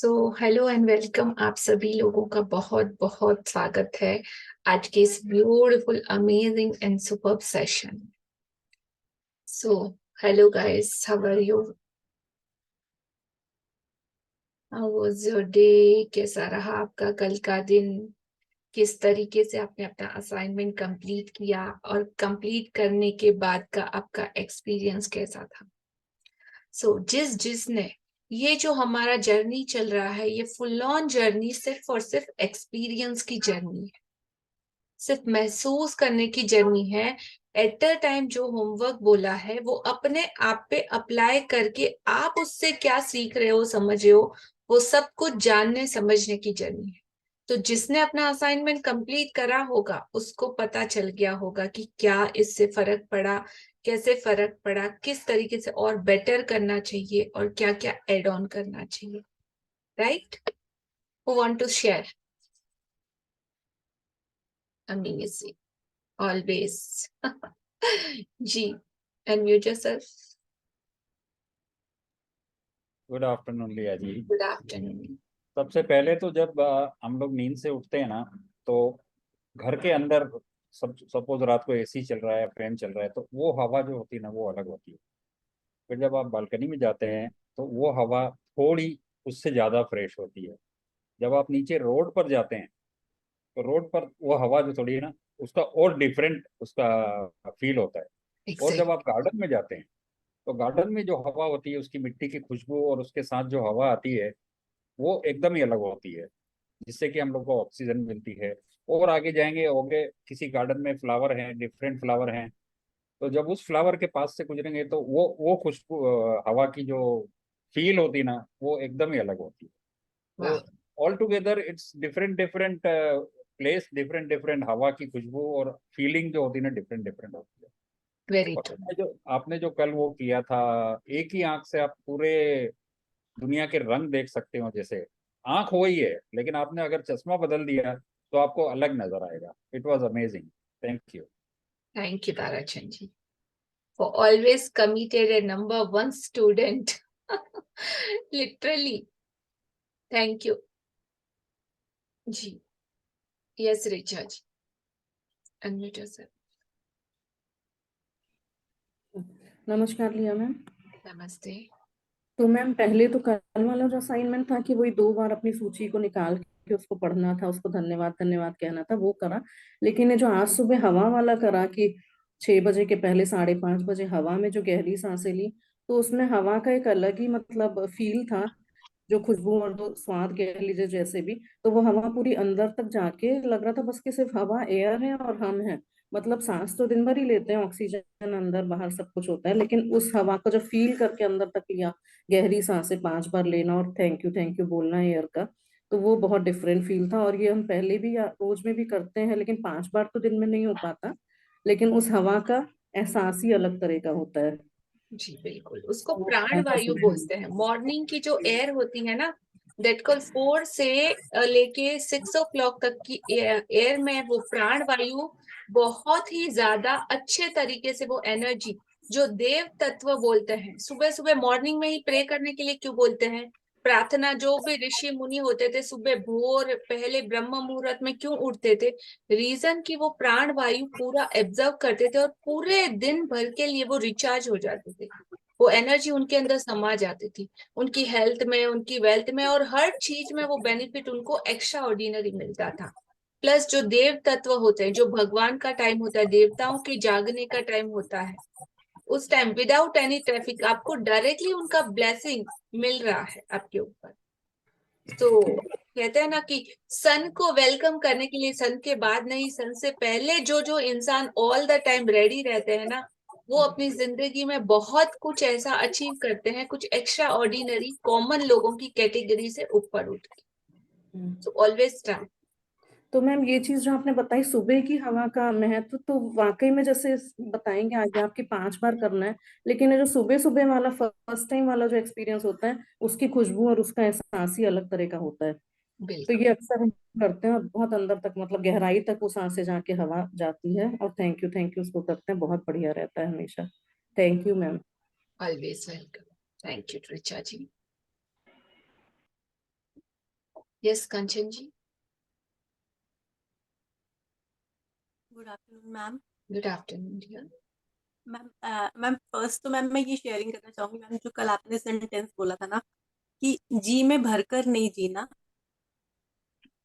Hello and welcome. आप सभी लोगों का बहुत बहुत स्वागत है आज के इस beautiful amazing and superb session. So hello guys, how are you? How was your day? कैसा रहा आपका कल का दिन? किस तरीके से आपने अपना असाइनमेंट कंप्लीट किया और कंप्लीट करने के बाद का आपका एक्सपीरियंस कैसा था? जिसने ये जो हमारा जर्नी चल रहा है, ये फुल ऑन जर्नी सिर्फ और सिर्फ एक्सपीरियंस की जर्नी है, सिर्फ महसूस करने की जर्नी है। एट अ टाइम जो होमवर्क बोला है वो अपने आप पे अप्लाई करके आप उससे क्या सीख रहे हो, समझ रहे हो, वो सब कुछ जानने समझने की जर्नी है। तो जिसने अपना असाइनमेंट कंप्लीट करा होगा उसको पता चल गया होगा कि क्या इससे फर्क पड़ा, कैसे फर्क पड़ा, किस तरीके से और बेटर करना चाहिए और क्या क्या एड ऑन करना चाहिए। Right? Who want to share? Amazing, always. जी, unmute yourself. Good afternoon Liya ji. Good afternoon. सबसे पहले तो जब हम लोग नींद से उठते हैं ना, तो घर के अंदर सपोज रात को एसी चल रहा है, फैन चल रहा है, तो वो हवा जो होती है ना वो अलग होती है। फिर जब आप बालकनी में जाते हैं तो वो हवा थोड़ी उससे ज़्यादा फ्रेश होती है। जब आप नीचे रोड पर जाते हैं तो रोड पर वो हवा जो थोड़ी है ना, उसका और डिफरेंट उसका फील होता है। और जब एग्जैक्ट। आप गार्डन में जाते हैं तो गार्डन में जो हवा होती है, उसकी मिट्टी की खुशबू और उसके साथ जो हवा आती है वो एकदम ही अलग होती है, जिससे कि हम लोग को ऑक्सीजन मिलती है। और आगे जाएंगे होंगे किसी गार्डन में फ्लावर हैं, डिफरेंट फ्लावर हैं, तो जब उस फ्लावर के पास से गुजरेंगे तो वो खुशबू हवा की जो फील होती है ना वो एकदम ही अलग होती है। वाह। तो all together it's different different place, different different हवा की खुशबू और फीलिंग जो होती है ना डिफरेंट डिफरेंट होती है। वेरी और ट्रू। आपने जो कल वो किया था, एक ही आंख से आप पूरे दुनिया के रंग देख सकते हो। जैसे आंख वही है, लेकिन आपने अगर चश्मा बदल दिया तो आपको अलग नजर आएगा। It was amazing. Thank you. Thank you Tarachand ji, for always committed and number one student. Literally. Thank you. जी। Yes, Richa ji, unmute yourself. नमस्कार लिया मैम। नमस्ते। तो मैम पहले तो कल वाला जो असाइनमेंट था कि वही 2 बार अपनी सूची को निकाल के उसको पढ़ना था, उसको धन्यवाद धन्यवाद कहना था, वो करा। लेकिन ये जो आज सुबह हवा वाला करा कि 6 बजे के पहले 5:30 बजे हवा में जो गहरी सांसें ली, तो उसमें हवा का एक अलग ही मतलब फील था। जो खुशबू और जो स्वाद कह लीजिए जैसे भी, तो वो हवा पूरी अंदर तक जाके लग रहा था बस कि सिर्फ हवा एयर है और हम हैं। मतलब सांस तो दिन भर ही लेते हैं, ऑक्सीजन अंदर बाहर सब कुछ होता है, लेकिन उस हवा को जो फील करके अंदर तक लिया, गहरी सांसें 5 बार लेना और थैंक यू बोलना एयर का, तो वो बहुत डिफरेंट फील था। और ये हम पहले भी रोज में भी करते हैं, लेकिन 5 बार तो दिन में नहीं हो पाता। लेकिन उस हवा का एहसास ही अलग तरह का होता है। जी बिल्कुल, उसको वो प्राण मैं वायु पसंद। बोलते हैं। मॉर्निंग की जो एयर होती है ना, दैट कॉल 4 से लेके 6 o'clock तक की एयर में वो प्राण वायु बहुत ही ज्यादा अच्छे तरीके से वो एनर्जी, जो देव तत्व बोलते हैं। सुबह सुबह मॉर्निंग में ही प्रे करने के लिए क्यों बोलते हैं? प्रार्थना, जो भी ऋषि मुनि होते थे सुबह भोर पहले ब्रह्म मुहूर्त में क्यों उठते थे? रीजन कि वो प्राण वायु पूरा एब्जर्व करते थे और पूरे दिन भर के लिए वो रिचार्ज हो जाते थे। वो एनर्जी उनके अंदर समा जाती थी, उनकी हेल्थ में, उनकी वेल्थ में और हर चीज में वो बेनिफिट उनको एक्स्ट्रा ऑर्डिनरी मिलता था। प्लस जो देव तत्व होते हैं, जो भगवान का टाइम होता है, देवताओं के जागने का टाइम होता है, उस टाइम विदाउट एनी ट्रैफिक आपको डायरेक्टली उनका ब्लेसिंग मिल रहा है आपके ऊपर। तो कहते हैं ना कि सन को वेलकम करने के लिए, सन के बाद नहीं, सन से पहले जो जो इंसान ऑल द टाइम रेडी रहते हैं ना, वो अपनी जिंदगी में बहुत कुछ ऐसा अचीव करते हैं, कुछ एक्स्ट्रा ऑर्डिनरी कॉमन लोगों की कैटेगरी से ऊपर उठ के। So always try. तो मैम ये चीज जो आपने बताई सुबह की हवा का महत्व, तो वाकई में जैसे बताएंगे आगे आपकी 5 बार करना है, लेकिन ये जो सुबह सुबह वाला फर्स्ट टाइम वाला जो एक्सपीरियंस होता है, उसकी खुशबू और उसका एहसास ही अलग तरह का होता है। तो बिल्कुल। ये अक्सर हम करते हैं और बहुत अंदर तक मतलब गहराई तक वो सांसें जाके हवा जाती है, और थैंक यू उसको करते हैं, बहुत बढ़िया रहता है हमेशा। Thank you ma'am. Always welcome. Thank you Richa ji. Yes Kanchan ji, good afternoon ma'am. Good afternoon dear. Ma'am first तो मैम मैं ये शेयरिंग करना चाहूंगी मैम, जो कल आपने सेंटेंस बोला था ना कि जी में भरकर नहीं जीना,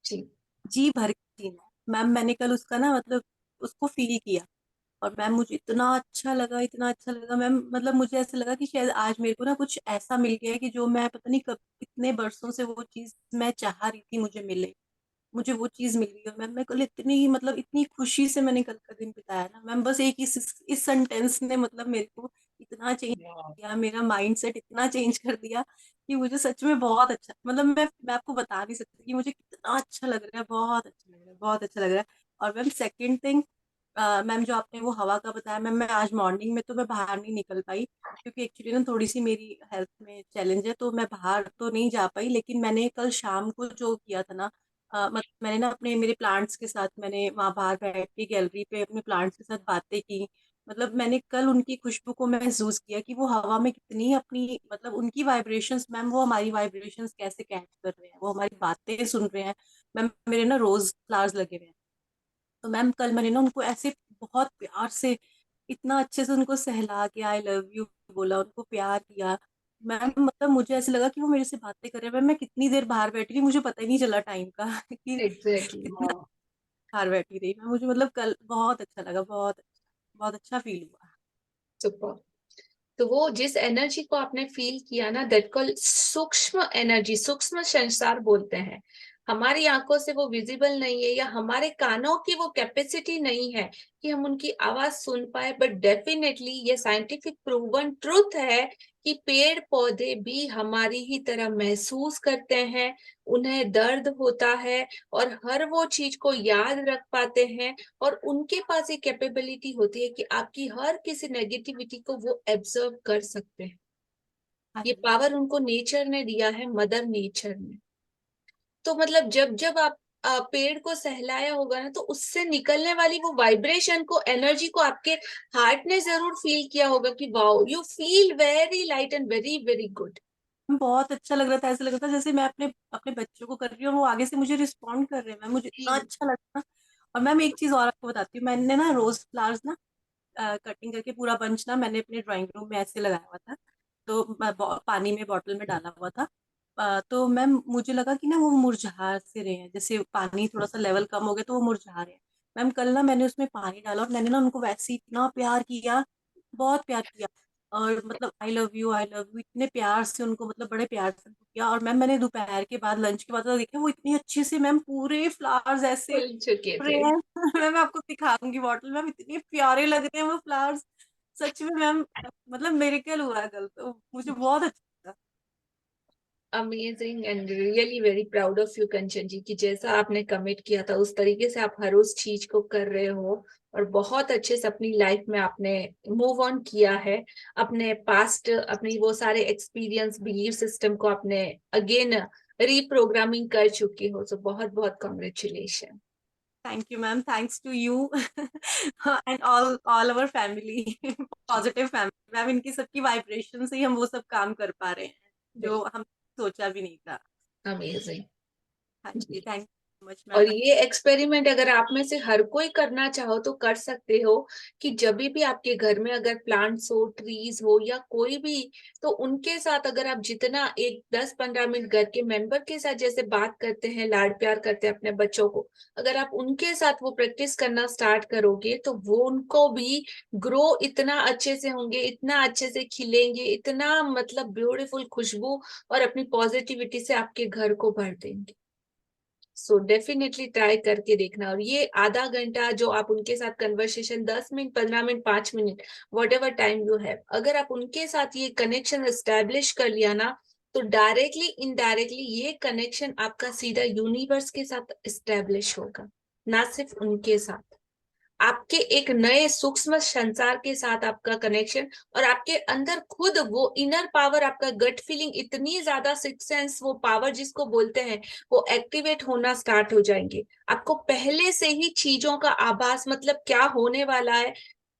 जी जी भर के जीना है। मैम मैंने कल उसका ना मतलब उसको फील किया, और मैम मुझे इतना अच्छा लगा, इतना अच्छा लगा मैम, मतलब मुझे ऐसा लगा कि शायद आज मेरे को ना कुछ ऐसा मिल गया है कि जो मैं पता नहीं कब कितने बरसों से वो चीज मैं चाह रही थी मुझे मिले, मुझे वो चीज मिल गई। और मैम मैं कल इतनी मतलब इतनी खुशी से मैंने कल का दिन बिताया ना मैम, बस एक इस सेंटेंस ने मतलब मेरे को इतना चेंज किया, मेरा माइंड सेट इतना चेंज कर दिया कि मुझे सच में बहुत अच्छा, मतलब मैं आपको बता नहीं सकती कि मुझे कितना अच्छा लग रहा है, बहुत अच्छा लग रहा है, बहुत अच्छा लग रहा है। और मैम सेकेंड थिंग, मैम जो आपने वो हवा का बताया मैम, मैं आज मॉर्निंग में तो मैं बाहर नहीं निकल पाई क्योंकि एक्चुअली ना थोड़ी सी मेरी हेल्थ में चैलेंज है, तो मैं बाहर तो नहीं जा पाई। लेकिन मैंने कल शाम को जो किया था ना, मैंने ना अपने मेरे प्लांट्स के साथ मैंने वहां बाहर बैठ के गैलरी पे अपने प्लांट्स के साथ बातें की। मतलब मैंने कल उनकी खुशबू को महसूस किया कि वो हवा में कितनी अपनी मतलब उनकी वाइब्रेशंस मैम, वो हमारी वाइब्रेशंस कैसे कैच कर रहे हैं, वो हमारी बातें सुन रहे हैं। मैम मेरे ना रोज फ्लावर्स लगे हुए हैं, तो मैम कल मैंने ना उनको ऐसे बहुत प्यार से इतना अच्छे से उनको सहला के आई लव यू बोला, उनको प्यार किया। मैम मतलब मुझे ऐसे लगा कि वो मेरे से बातें कर रहे हैं। मैम मैं कितनी देर बाहर बैठी रही, मुझे पता ही नहीं चला टाइम का कि एग्जैक्टली। कितना बाहर बैठी रही मैं। मुझे मतलब कल बहुत अच्छा लगा, बहुत अच्छा फील हुआ। सुपर। तो वो जिस एनर्जी को आपने फील किया ना, दैट कॉल सूक्ष्म एनर्जी, सूक्ष्म संसार बोलते हैं। हमारी आंखों से वो विजिबल नहीं है, या हमारे कानों की वो कैपेसिटी नहीं है कि हम उनकी आवाज सुन पाए, बट डेफिनेटली ये साइंटिफिक प्रूवन ट्रुथ है कि पेड़ पौधे भी हमारी ही तरह महसूस करते हैं, उन्हें दर्द होता है और हर वो चीज को याद रख पाते हैं। और उनके पास एक कैपेबिलिटी होती है कि आपकी हर किसी नेगेटिविटी को वो एब्जर्व कर सकते हैं। हाँ ये जी। पावर उनको नेचर ने दिया है, मदर नेचर ने। तो मतलब जब जब आप पेड़ को सहलाया होगा ना, तो उससे निकलने वाली वो वाइब्रेशन को, एनर्जी को आपके हार्ट ने जरूर फील किया होगा कि wow, you feel very light and very very good. बहुत अच्छा लग रहा था, ऐसा लग रहा था जैसे मैं अपने अपने बच्चों को कर रही हूँ, वो आगे से मुझे रिस्पॉन्ड कर रहे हैं मैम, मुझे इतना अच्छा लगा। और मैम एक चीज और आपको बताती हूँ, मैंने ना रोज फ्लावर्स ना कटिंग करके पूरा बंच ना मैंने अपने ड्राइंग रूम में ऐसे लगाया हुआ था, तो पानी में बॉटल में डाला हुआ था। तो मैम मुझे लगा कि ना वो मुरझा से रहे हैं, जैसे पानी थोड़ा सा लेवल कम हो गया तो वो मुरझा रहे हैं। मैम कल ना मैंने उसमें पानी डाला और मैंने ना उनको वैसे ही इतना प्यार किया, बहुत प्यार किया। और मतलब आई लव यू इतने प्यार से उनको, मतलब बड़े प्यार से उनको किया। और मैम मैंने दोपहर के बाद लंच के बाद तो देखा वो इतनी अच्छे से मैम पूरे फ्लावर्स ऐसे फूल चुके रहे थे। हैं मैं आपको दिखाऊंगी बॉटल, मैम इतने प्यारे लग रहे हैं वो फ्लावर्स, सच में मैम, मतलब मेरेकल हुआ कल, तो मुझे बहुत अच्छा लगा। Amazing and really very proud of you Kanchan ji, कि जैसा आपने कमिट किया था उस तरीके से आप हर उस चीज को कर रहे हो, और बहुत अच्छे से अपनी लाइफ में आपने मूव ऑन किया है। अपने पास्ट, अपनी वो सारे एक्सपीरियंस, बिलीव सिस्टम को आपने अगेन रीप्रोग्रामिंग कर चुकी हो। सो बहुत बहुत congratulation. Thank you ma'am, thanks to you and all our family, positive family ma'am, इनकी सबकी वाइब्रेशन से ही हम वो सब काम कर पा रहे हैं जो हम सोचा भी नहीं था। अमेजिंग। हाँ जी, थैंक यू मच और मैम। ये एक्सपेरिमेंट अगर आप में से हर कोई करना चाहो तो कर सकते हो, कि जब भी आपके घर में अगर प्लांट्स हो, ट्रीज हो, या कोई भी, तो उनके साथ अगर आप जितना एक 10-15 मिनट घर के मेंबर के साथ जैसे बात करते हैं, लाड प्यार करते हैं अपने बच्चों को, अगर आप उनके साथ वो प्रैक्टिस करना स्टार्ट करोगे, तो वो उनको भी ग्रो इतना अच्छे से होंगे, इतना अच्छे से खिलेंगे, इतना मतलब ब्यूटीफुल खुशबू और अपनी पॉजिटिविटी से आपके घर को भर देंगे। सो डेफिनेटली ट्राई करके देखना। और ये आधा घंटा जो आप उनके साथ conversation, 10 minute, 15 minute, 5 minute, what ever time you have, अगर आप उनके साथ ये कनेक्शन एस्टेब्लिश कर लिया ना, तो डायरेक्टली इनडायरेक्टली ये कनेक्शन आपका सीधा यूनिवर्स के साथ एस्टेब्लिश होगा, ना सिर्फ उनके साथ, आपके एक नए सूक्ष्म संसार के साथ आपका कनेक्शन। और आपके अंदर खुद वो इनर पावर, आपका गट फीलिंग, इतनी ज्यादा सिक्स सेंस, वो पावर जिसको बोलते हैं, वो एक्टिवेट होना स्टार्ट हो जाएंगे। आपको पहले से ही चीजों का आभास, मतलब क्या होने वाला है।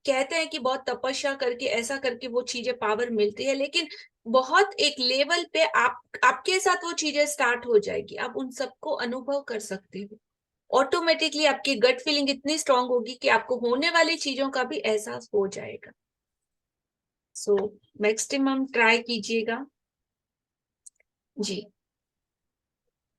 कहते हैं कि बहुत तपस्या करके, ऐसा करके वो चीजें पावर मिलती है, लेकिन बहुत एक लेवल पे आपके साथ वो चीजें स्टार्ट हो जाएगी, आप उन सबको अनुभव कर सकते हो। ऑटोमेटिकली आपकी गट फीलिंग इतनी स्ट्रांग होगी कि आपको होने वाली चीजों का भी एहसास हो जाएगा। सो मैक्सिमम ट्राई कीजिएगा जी।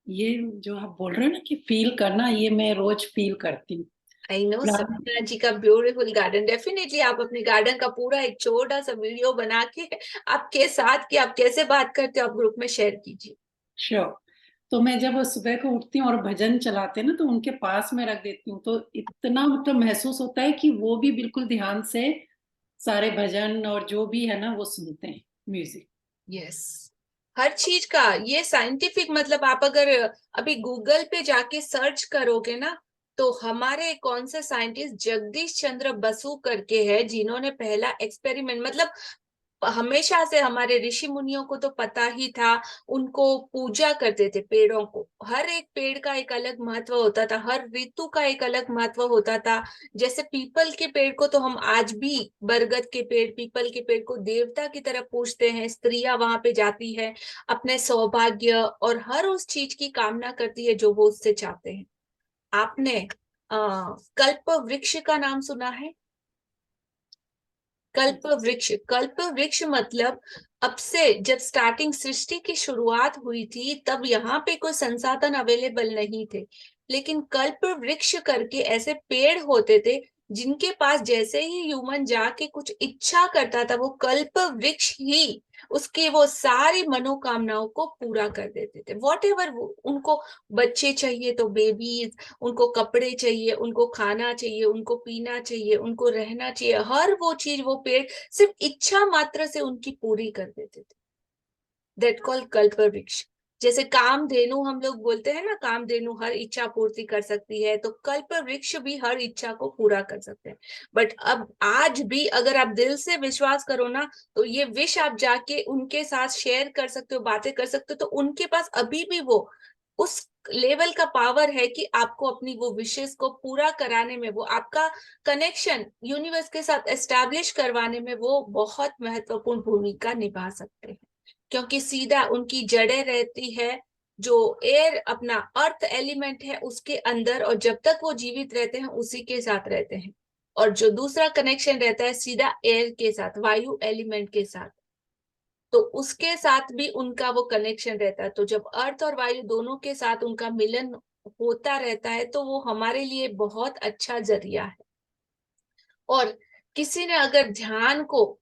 ये जो आप बोल रहे हो ना कि फील करना, ये मैं रोज फील करती हूँ। आई नो प्लांट सपना जी का ब्यूटीफुल गार्डन, डेफिनेटली आप अपने गार्डन का पूरा एक छोटा सा वीडियो बना के आपके साथ कि आप कैसे बात करते हो आप ग्रुप में शेयर कीजिए। श्योर। तो मैं जब सुबह को उठती हूँ और भजन चलाते हैं ना, तो उनके पास में रख देती हूँ, तो इतना मतलब महसूस होता है कि वो भी बिल्कुल ध्यान से सारे भजन और जो भी है ना वो सुनते हैं, म्यूजिक। यस, हर चीज का ये साइंटिफिक, मतलब आप अगर अभी गूगल पे जाके सर्च करोगे ना, तो हमारे कौन से साइंटिस्ट जगदीश चंद्र बसु करके है जिन्होंने पहला एक्सपेरिमेंट, मतलब हमेशा से हमारे ऋषि मुनियों को तो पता ही था, उनको पूजा करते थे पेड़ों को, हर एक पेड़ का एक अलग महत्व होता था, हर ऋतु का एक अलग महत्व होता था। जैसे पीपल के पेड़ को तो हम आज भी, बरगद के पेड़, पीपल के पेड़ को देवता की तरह पूजते हैं, स्त्रियां वहां पे जाती है अपने सौभाग्य और हर उस चीज की कामना करती है जो वो उससे चाहते हैं। आपने कल्प वृक्ष का नाम सुना है? कल्प वृक्ष मतलब अब से जब स्टार्टिंग सृष्टि की शुरुआत हुई थी तब यहाँ पे कोई संसाधन अवेलेबल नहीं थे, लेकिन कल्प वृक्ष करके ऐसे पेड़ होते थे जिनके पास जैसे ही ह्यूमन जाके कुछ इच्छा करता था वो कल्प वृक्ष ही उसकी वो सारी मनोकामनाओं को पूरा कर देते थे। वॉट एवर उनको बच्चे चाहिए तो बेबीज, उनको कपड़े चाहिए, उनको खाना चाहिए, उनको पीना चाहिए, उनको रहना चाहिए, हर वो चीज वो पेड़ सिर्फ इच्छा मात्र से उनकी पूरी कर देते थे। दैट कॉल कल्प वृक्ष। जैसे कामधेनु हम लोग बोलते हैं ना, कामधेनु हर इच्छा पूर्ति कर सकती है, तो कल्प वृक्ष भी हर इच्छा को पूरा कर सकते हैं। बट अब आज भी अगर आप दिल से विश्वास करो ना, तो ये विश आप जाके उनके साथ शेयर कर सकते हो, बातें कर सकते हो, तो उनके पास अभी भी वो उस लेवल का पावर है कि आपको अपनी वो विशेष को पूरा कराने में, वो आपका कनेक्शन यूनिवर्स के साथ एस्टैब्लिश करवाने में वो बहुत महत्वपूर्ण भूमिका निभा सकते हैं। क्योंकि सीधा उनकी जड़ें रहती है जो एयर, अपना अर्थ एलिमेंट है उसके अंदर, और जब तक वो जीवित रहते हैं उसी के साथ रहते हैं। और जो दूसरा कनेक्शन रहता है सीधा एयर के साथ, वायु एलिमेंट के साथ, तो उसके साथ भी उनका वो कनेक्शन रहता है। तो जब अर्थ और वायु दोनों के साथ उनका मिलन होता रहता है तो वो हमारे लिए बहुत अच्छा जरिया है। और किसी ने अगर ध्यान को,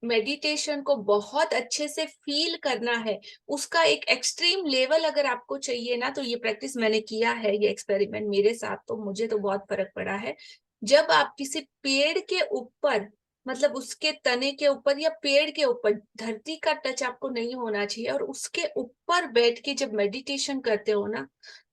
मेडिटेशन को बहुत अच्छे से फील करना है, उसका एक एक्सट्रीम लेवल अगर आपको चाहिए ना, तो ये प्रैक्टिस मैंने किया है, ये एक्सपेरिमेंट मेरे साथ, तो मुझे तो बहुत फर्क पड़ा है। जब आप किसी पेड़ के ऊपर, मतलब उसके तने के ऊपर या पेड़ के ऊपर, धरती का टच आपको नहीं होना चाहिए, और उसके ऊपर बैठ के जब मेडिटेशन करते हो ना,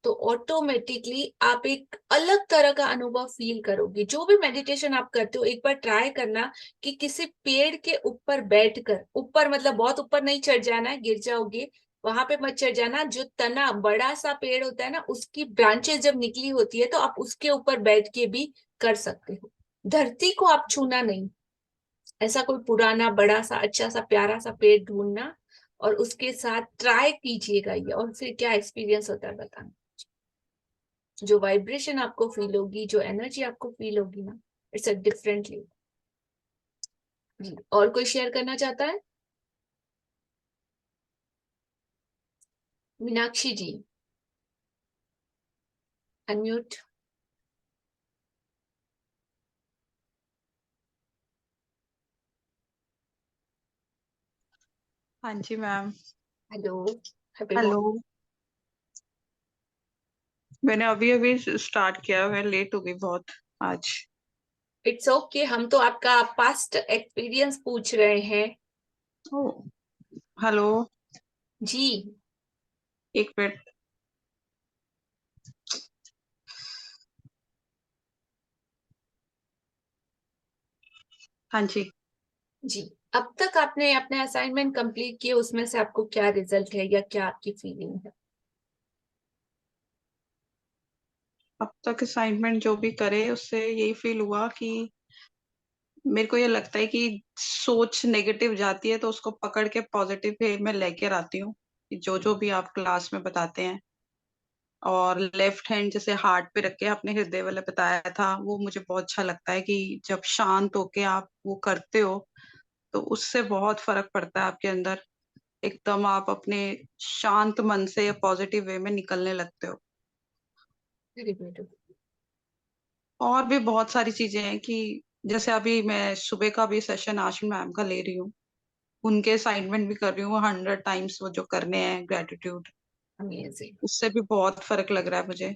तो ऑटोमेटिकली आप एक अलग तरह का अनुभव फील करोगे। जो भी मेडिटेशन आप करते हो एक बार ट्राई करना कि किसी पेड़ के ऊपर बैठकर, ऊपर मतलब बहुत ऊपर नहीं चढ़ जाना है, गिर जाओगे, वहां पे मत चढ़ जाना, जो तना बड़ा सा पेड़ होता है ना उसकी ब्रांचेस जब निकली होती है तो आप उसके ऊपर बैठ के भी कर सकते हो। धरती को आप छूना नहीं, ऐसा कोई पुराना बड़ा सा अच्छा सा प्यारा सा पेड़ ढूंढना और उसके साथ ट्राई कीजिएगा ये, और फिर क्या एक्सपीरियंस होता है बताना। जो वाइब्रेशन आपको फील होगी, जो एनर्जी आपको फील होगी ना, इट्स अ डिफरेंटली। जी, और कोई शेयर करना चाहता है? मीनाक्षी जी, अनम्यूट। हाँ जी ma'am. Hello, happy hello. Morning. मैंने अभी अभी स्टार्ट किया, मैं लेट हो गई बहुत आज। इट्स ओके, हम तो आपका पास्ट एक्सपीरियंस पूछ रहे हैं। ओ, हेलो। जी, एक मिनट। हाँ जी। जी, अब तक आपने अपने असाइनमेंट कंप्लीट किए, उसमें से आपको क्या रिजल्ट है या क्या आपकी फीलिंग है? अब तक असाइनमेंट जो भी करे उससे यही फील हुआ कि मेरे को ये लगता है कि सोच नेगेटिव जाती है तो उसको पकड़ के पॉजिटिव वे में लेकर आती हूँ, कि जो जो भी आप क्लास में बताते हैं। और लेफ्ट हैंड जैसे हार्ट पे रख के आपने हृदय वाला बताया था, वो मुझे बहुत अच्छा लगता है कि जब शांत होके आप वो करते हो तो उससे बहुत फर्क पड़ता है आपके अंदर। एकदम आप अपने शांत मन से पॉजिटिव वे में निकलने लगते हो। Very beautiful. और भी बहुत सारी चीजें हैं कि जैसे अभी मैं सुबह का भी सेशन आशीन मैम का ले रही हूँ, उनके असाइनमेंट भी कर रही हूँ 100 टाइम्स वो जो करने हैं ग्रेटिट्यूड, अमेजिंग। उससे भी बहुत फर्क लग रहा है मुझे।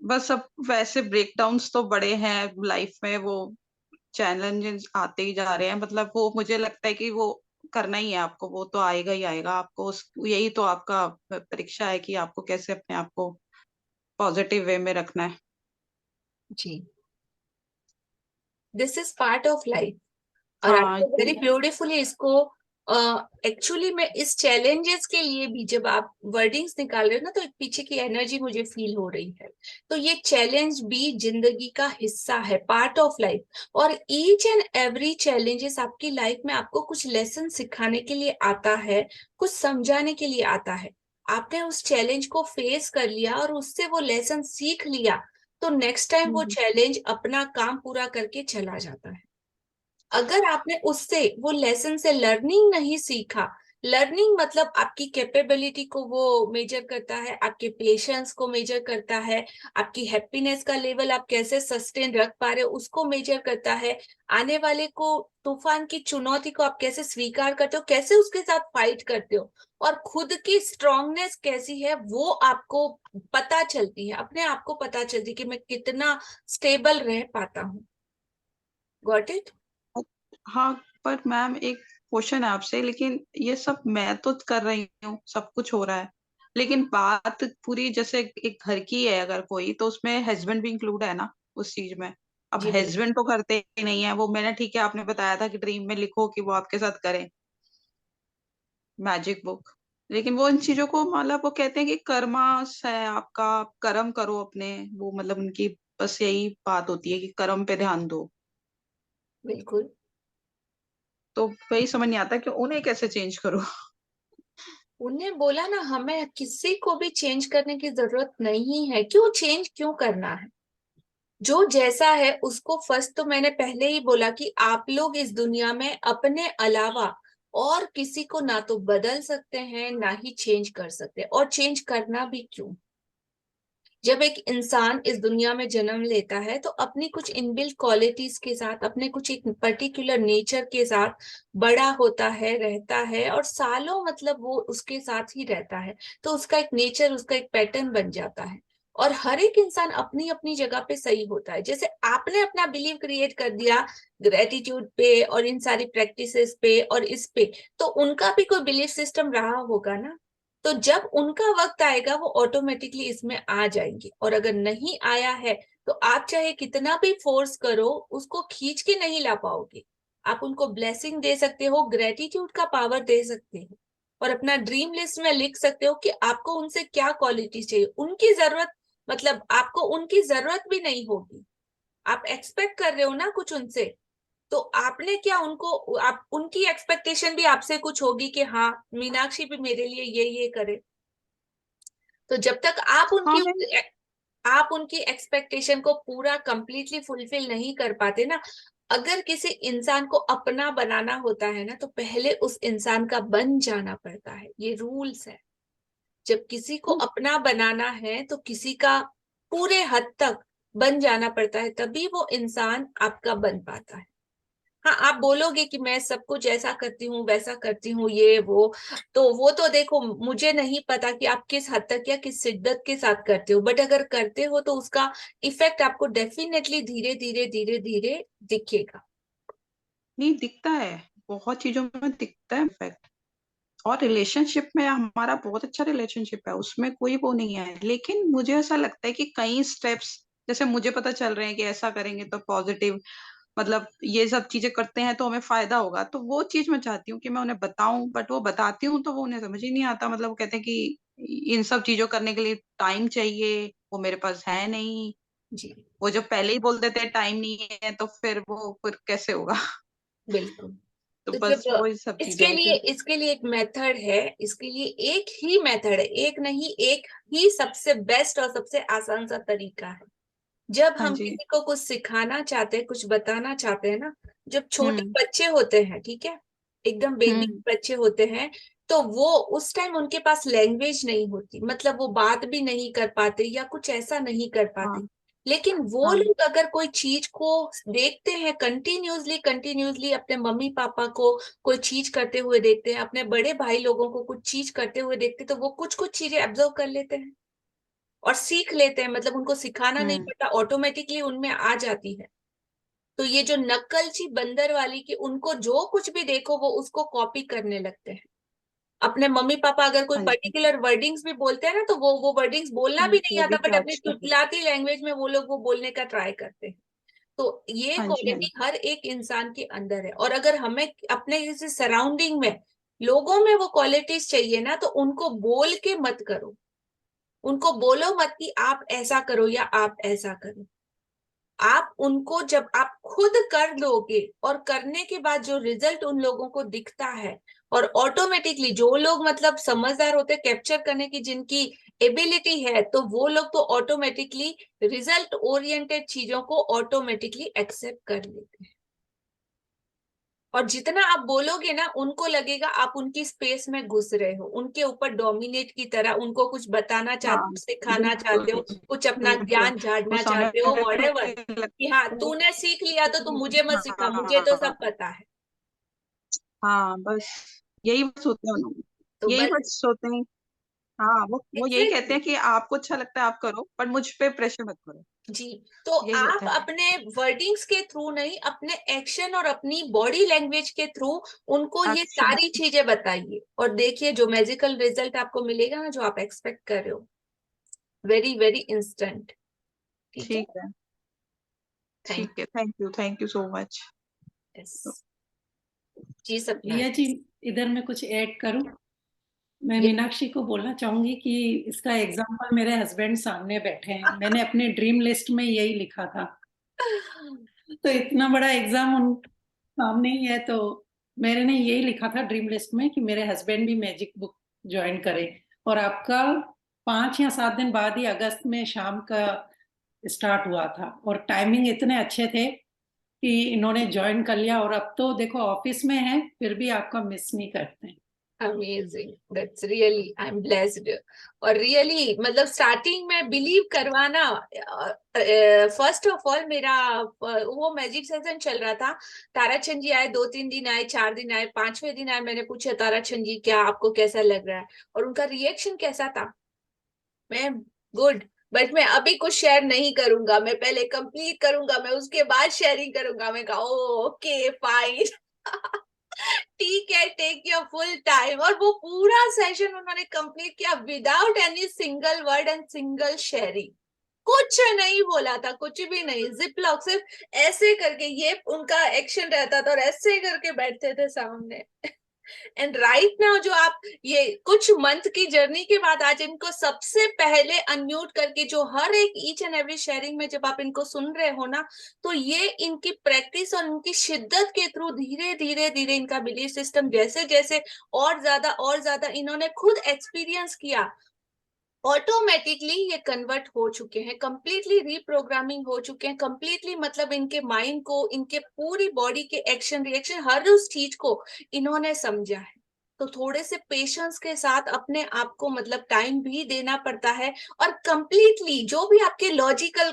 बस अब वैसे ब्रेकडाउन्स तो बड़े हैं लाइफ में, वो चैलेंजेस आते ही जा रहे हैं, मतलब वो मुझे लगता है कि वो करना ही है आपको, वो तो आएगा ही आएगा आपको। यही तो आपका परीक्षा है कि आपको कैसे अपने आप को पॉजिटिव वे में रखना है। जी, this is part of life. और हाँ आपने वेरी ब्यूटीफुली इसको एक्चुअली मैं इस चैलेंजेस के लिए भी जब आप वर्डिंग्स निकाल रहे हो ना, तो एक पीछे की एनर्जी मुझे फील हो रही है। तो ये चैलेंज भी जिंदगी का हिस्सा है, पार्ट ऑफ लाइफ। और ईच एंड एवरी चैलेंजेस आपकी लाइफ में आपको कुछ लेसन सिखाने के लिए आता है, कुछ समझाने के लिए आता है। आपने उस चैलेंज को फेस कर लिया और उससे वो लेसन सीख लिया, तो नेक्स्ट टाइम वो चैलेंज अपना काम पूरा करके चला जाता है। अगर आपने उससे वो लेसन से लर्निंग नहीं सीखा, लर्निंग मतलब आपकी कैपेबिलिटी को वो मेजर करता है, आपके पेशेंस को मेजर करता है, आपकी हैप्पीनेस का लेवल आप कैसे सस्टेन रख पा रहे हो उसको मेजर करता है, आने वाले को तूफान की चुनौती को आप कैसे स्वीकार करते हो, कैसे उसके साथ फाइट करते हो, और खुद की स्ट्रांगनेस कैसी है वो आपको पता चलती है, अपने आप को पता चलती है कि मैं कितना स्टेबल रह पाता हूँ। Got it? हाँ, पर मैम एक क्वेश्चन है आपसे, लेकिन ये सब मैं तो कर रही हूँ, सब कुछ हो रहा है, लेकिन बात पूरी जैसे एक घर की है अगर कोई, तो उसमें हस्बैंड भी इंक्लूड है ना उस चीज में। अब जी बिल्कुल। हस्बैंड तो करते ही नहीं है वो, मैंने ठीक है आपने बताया था कि ड्रीम में लिखो कि वो आपके साथ करें मैजिक बुक, लेकिन वो इन चीजों को मतलब वो कहते हैं कि कर्मास है आपका, आप कर्म करो अपने, वो मतलब उनकी बस यही बात होती है कि कर्म पे ध्यान दो। बिल्कुल। तो वही समझ नहीं आता कि उन्हें कैसे चेंज करो। उन्हें बोला ना, हमें किसी को भी चेंज करने की जरूरत नहीं है। क्यों चेंज क्यों करना है? जो जैसा है उसको, फर्स्ट तो मैंने पहले ही बोला कि आप लोग इस दुनिया में अपने अलावा और किसी को ना तो बदल सकते हैं ना ही चेंज कर सकते, और चेंज करना भी क्यों? जब एक इंसान इस दुनिया में जन्म लेता है तो अपनी कुछ इनबिल्ट क्वालिटीज के साथ, अपने कुछ एक पर्टिकुलर नेचर के साथ बड़ा होता है, रहता है, और सालों मतलब वो उसके साथ ही रहता है। तो उसका एक नेचर, उसका एक पैटर्न बन जाता है। और हर एक इंसान अपनी अपनी जगह पे सही होता है। जैसे आपने अपना बिलीव क्रिएट कर दिया ग्रेटिट्यूड पे और इन सारी प्रैक्टिसेस पे और इस पे, तो उनका भी कोई बिलीफ सिस्टम रहा होगा ना। तो जब उनका वक्त आएगा वो ऑटोमेटिकली इसमें आ जाएंगे, और अगर नहीं आया है तो आप चाहे कितना भी फोर्स करो उसको खींच के नहीं ला पाओगे। आप उनको ब्लेसिंग दे सकते हो, ग्रेटिट्यूड का पावर दे सकते हो, और अपना ड्रीम लिस्ट में लिख सकते हो कि आपको उनसे क्या क्वालिटी चाहिए। उनकी जरूरत मतलब आपको उनकी जरूरत भी नहीं होगी, आप एक्सपेक्ट कर रहे हो ना कुछ उनसे, तो आपने क्या उनको, आप उनकी एक्सपेक्टेशन भी आपसे कुछ होगी कि हाँ मीनाक्षी भी मेरे लिए ये करे। तो जब तक हाँ मैं आप उनकी एक्सपेक्टेशन को पूरा कंप्लीटली फुलफिल नहीं कर पाते ना, अगर किसी इंसान को अपना बनाना होता है ना, तो पहले उस इंसान का बन जाना पड़ता है। ये रूल्स है। जब किसी को अपना बनाना है तो किसी का पूरे हद तक बन जाना पड़ता है, तभी वो इंसान आपका बन पाता है। हाँ, आप बोलोगे कि मैं सब कुछ ऐसा करती हूँ वैसा करती हूँ ये वो तो देखो, मुझे नहीं पता कि आप किस हद तक या किस शिद्दत के साथ करते हो, बट अगर करते हो तो उसका इफेक्ट आपको डेफिनेटली धीरे धीरे धीरे धीरे दिखेगा। नहीं दिखता है, बहुत चीजों में दिखता है इनफैक्ट। और रिलेशनशिप में हमारा बहुत अच्छा रिलेशनशिप है, उसमें कोई वो नहीं है, लेकिन मुझे ऐसा लगता है कि कई स्टेप्स जैसे मुझे पता चल रहे हैं कि ऐसा करेंगे तो पॉजिटिव, मतलब ये सब चीजें करते हैं तो हमें फायदा होगा, तो वो चीज मैं चाहती हूँ कि मैं उन्हें बताऊं, बट वो बताती हूँ तो वो उन्हें समझ ही नहीं आता। मतलब वो कहते हैं कि इन सब चीजों करने के लिए टाइम चाहिए, वो मेरे पास है नहीं, जी वो जो पहले ही बोल देते हैं टाइम नहीं है, तो फिर कैसे होगा। बिल्कुल। तो तो बस जब वही सब चीजें हैं कि इसके लिए एक मेथड है, इसके लिए एक ही मेथड है, एक नहीं, एक ही सबसे बेस्ट और सबसे आसान सा तरीका है। जब हाँ हम जी। किसी को कुछ सिखाना चाहते हैं, कुछ बताना चाहते हैं ना, जब छोटे हम्म बच्चे होते हैं, ठीक है, एकदम बेबी हम्म बच्चे होते हैं, तो वो उस टाइम उनके पास लैंग्वेज नहीं होती, मतलब वो बात भी नहीं कर पाते या कुछ ऐसा नहीं कर पाते। हाँ लेकिन वो हाँ लोग अगर कोई चीज को देखते हैं कंटिन्यूअसली कंटिन्यूअसली, अपने मम्मी पापा को कोई चीज करते हुए देखते हैं, अपने बड़े भाई लोगों को कुछ चीज करते हुए देखते हैं, तो वो कुछ कुछ चीजें ऑब्जर्व कर लेते हैं और सीख लेते हैं, मतलब उनको सिखाना नहीं हम्म पड़ता, ऑटोमेटिकली उनमें आ जाती है। तो ये जो नक्कलची बंदर वाली की, उनको जो कुछ भी देखो वो उसको कॉपी करने लगते हैं। अपने मम्मी पापा अगर कोई हाँ जी। पर्टिकुलर वर्डिंग्स भी बोलते हैं ना, तो वो वर्डिंग्स बोलना भी नहीं वो भी आता, बट अपनी कैच कर लेते। तुतलाती लैंग्वेज में वो लोग वो बोलने का ट्राई करते हैं। तो ये हाँ जी। हाँ क्वालिटी जी। हर एक इंसान के अंदर है, और अगर हमें अपने किसी सराउंडिंग में लोगों में वो क्वालिटीज चाहिए ना, तो उनको बोल के मत करो, उनको बोलो मत कि आप ऐसा करो या आप ऐसा करो। आप उनको, जब आप खुद कर लोगे और करने के बाद जो रिजल्ट उन लोगों को दिखता है, और ऑटोमेटिकली जो लोग मतलब समझदार होते कैप्चर करने की जिनकी एबिलिटी है, तो वो लोग तो ऑटोमेटिकली रिजल्ट ओरिएंटेड चीजों को ऑटोमेटिकली एक्सेप्ट कर लेते हैं। और जितना आप बोलोगे ना, उनको लगेगा आप उनकी स्पेस में घुस रहे हो, उनके ऊपर डोमिनेट की तरह उनको कुछ बताना चाहते हाँ हो, सिखाना बिल्कुल चाहते हो, कुछ अपना बिल्कुल। ज्ञान वो झाड़ना सामने चाहते हो, वाले व्हाटएवर, को कि हाँ लगता है तूने सीख लिया तो तू मुझे मत सिखा, मुझे तो हाँ सब पता है। हाँ, बस यही बस होते हैं उन्होंने, तो यही बस बस होते हैं। हाँ, वो यही कहते एग्जैक्टली हैं कि आपको अच्छा लगता है आप करो, पर मुझ पे प्रेशर मत करो। जी। तो यही आप होता है। अपने वर्डिंग्स के थ्रू नहीं, अपने एक्शन और अपनी बॉडी लैंग्वेज के थ्रू उनको ये एक्शन। सारी चीजें बताइए, और देखिए जो मैजिकल रिजल्ट आपको मिलेगा ना, जो आप एक्सपेक्ट कर रहे हो, वेरी वेरी इंस्टेंट। ठीक है। ठीक है। थैंक ठीक है, thank you so much. Yes जी सपना रिया जी, इधर मैं कुछ ऐड करूं? मैं जी। मीनाक्षी को बोलना चाहूंगी कि इसका एग्जाम्पल मेरे हस्बैंड सामने बैठे हैं, मैंने अपने ड्रीम लिस्ट में यही लिखा था। तो इतना बड़ा एग्जाम उन सामने ही है, तो मैंने यही लिखा था ड्रीम लिस्ट में कि मेरे हस्बैंड भी मैजिक बुक ज्वाइन करें। और आपका 5 या 7 दिन बाद ही अगस्त में शाम का स्टार्ट हुआ था, और टाइमिंग इतने अच्छे थे कि इन्होंने ज्वाइन कर लिया, और अब तो देखो ऑफिस में है फिर भी आपका मिस नहीं करते हैं। Amazing, that's really, I am blessed. और रियली मतलब स्टार्टिंग में बिलीव करवाना, फर्स्ट ऑफ ऑल मेरा वो मैजिक सेशन चल रहा था, ताराचंद जी आए, 2-3 दिन आए, 4 दिन आए, 5वें दिन आए, मैंने पूछा ताराचंद जी क्या आपको कैसा लग रहा है, और उनका रिएक्शन कैसा था, मैं गुड, बट मैं अभी कुछ शेयर नहीं करूंगा, मैं पहले कंप्लीट करूंगा, मैं उसके बाद शेयरिंग करूंगा। मैं कहा ओके फाइन ठीक है, टेक योर फुल टाइम। और वो पूरा सेशन उन्होंने कंप्लीट किया without any single word and single sharing, कुछ नहीं बोला था, कुछ भी नहीं, जिप लॉक सिर्फ ऐसे करके, ये उनका एक्शन रहता था, और ऐसे करके बैठते थे सामने। एंड राइट नाउ जो आप ये कुछ मंथ की जर्नी के बाद आज इनको सबसे पहले अनम्यूट करके, जो हर एक ईच एंड एवरी शेयरिंग में जब आप इनको सुन रहे हो ना, तो ये इनकी प्रैक्टिस और इनकी शिद्दत के थ्रू धीरे धीरे धीरे इनका बिलीफ सिस्टम जैसे जैसे और ज्यादा इन्होंने खुद एक्सपीरियंस किया, ऑटोमेटिकली ये कन्वर्ट हो चुके हैं, कंप्लीटली रीप्रोग्रामिंग हो चुके हैं, कंप्लीटली मतलब इनके माइंड को, इनके पूरी बॉडी के एक्शन रिएक्शन हर उस चीज को इन्होंने समझा है। तो थोड़े से पेशेंस के साथ अपने आप को मतलब टाइम भी देना पड़ता है, और कंप्लीटली जो भी आपके लॉजिकल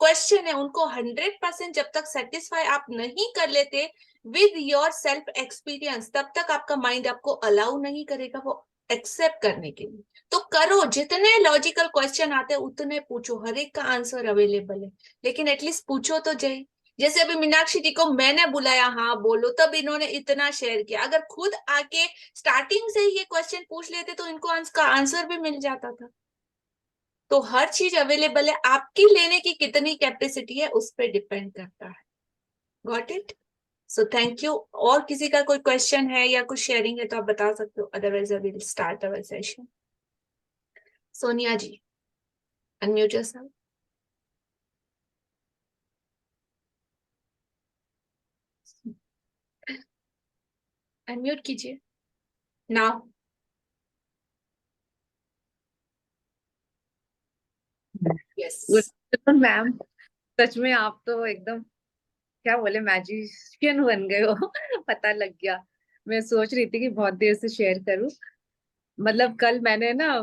क्वेश्चन है उनको 100% जब तक सेटिस्फाई आप नहीं कर लेते विद योर सेल्फ एक्सपीरियंस, तब तक आपका माइंड आपको अलाउ नहीं करेगा वो एक्सेप्ट करने के लिए। तो करो, जितने लॉजिकल क्वेश्चन आते हैं उतने पूछो, हर एक का आंसर अवेलेबल है, लेकिन एटलीस्ट पूछो तो जय। जैसे अभी मीनाक्षी जी को मैंने बुलाया, हाँ बोलो, तब इन्होंने इतना शेयर किया, अगर खुद आके स्टार्टिंग से ही ये क्वेश्चन पूछ लेते तो इनको का आंसर भी मिल जाता था। तो हर चीज अवेलेबल है, आपकी लेने की कितनी कैपेसिटी है उस पर डिपेंड करता है। Got it? So thank you. और किसी का कोई क्वेश्चन है या कुछ शेयरिंग है तो आप बता सकते हो, otherwise I will start our session. Sonia ji, unmute yourself. Unmute कीजिए नाउ। यस। Good ma'am. सच में आप तो एकदम क्या बोले मैजिशियन बन गए हो। पता लग गया। मैं सोच रही थी कि बहुत देर से शेयर करूं। मतलब कल मैंने ना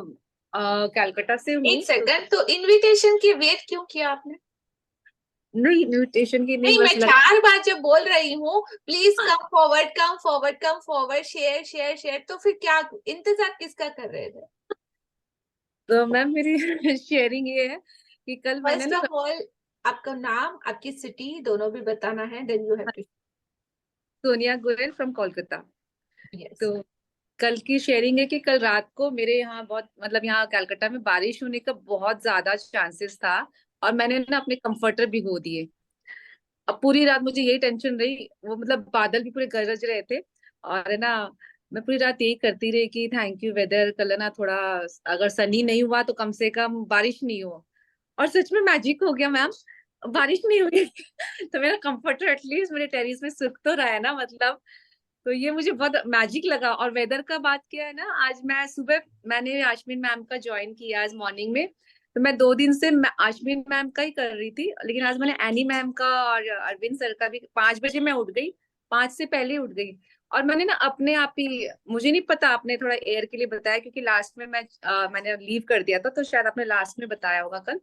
कलकत्ता से हूँ एक सेकंड, तो इनविटेशन की वेट क्यों किया आपने? नहीं इन्विटेशन की नहीं नहीं, मैं बस लग 4 बार जब बोल रही हूँ please come forward, come forward, come forward, share share share, तो फिर क्या इंतजार किसका कर रहे थे? तो मैम मेरी शेयरिंग ये है कि कल मैंने फर्स्ट ना ऑफ ऑल आपका नाम, आपकी सिटी दोनों भी बताना है, then you have to. Sonia Goyal from Kolkata. Yes. तो कल की शेयरिंग है कि कल रात को मेरे यहाँ बहुत मतलब यहाँ कलकत्ता में बारिश होने का बहुत ज्यादा चांसेस था। और मैंने ना अपने कंफर्टर भिगो दिए। अब पूरी रात मुझे यही टेंशन रही, वो मतलब बादल भी पूरे गरज रहे थे। और है ना मैं पूरी रात यही करती रही कि थैंक यू वेदर, कल है ना थोड़ा अगर सनी नहीं हुआ तो कम से कम बारिश नहीं हो। और सच में मैजिक हो गया मैम, बारिश नहीं हुई। तो मेरा कंफर्टर एटलीस्ट मेरे टेरिस में सूख तो रहा है ना मतलब। तो ये मुझे बहुत मैजिक लगा। और वेदर का बात किया है ना, आज मैं सुबह मैंने आशमीन मैम का ज्वाइन किया आज मॉर्निंग में। तो मैं 2 दिन से आशमीन मैम का ही कर रही थी, लेकिन आज मैंने एनी मैम का और अरविंद सर का भी। 5 बजे मैं उठ गई, 5 से पहले उठ गई। और मैंने ना अपने आप ही, मुझे नहीं पता आपने थोड़ा एयर के लिए बताया क्योंकि लास्ट में मैंने लीव कर दिया था, तो शायद आपने लास्ट में बताया होगा कल।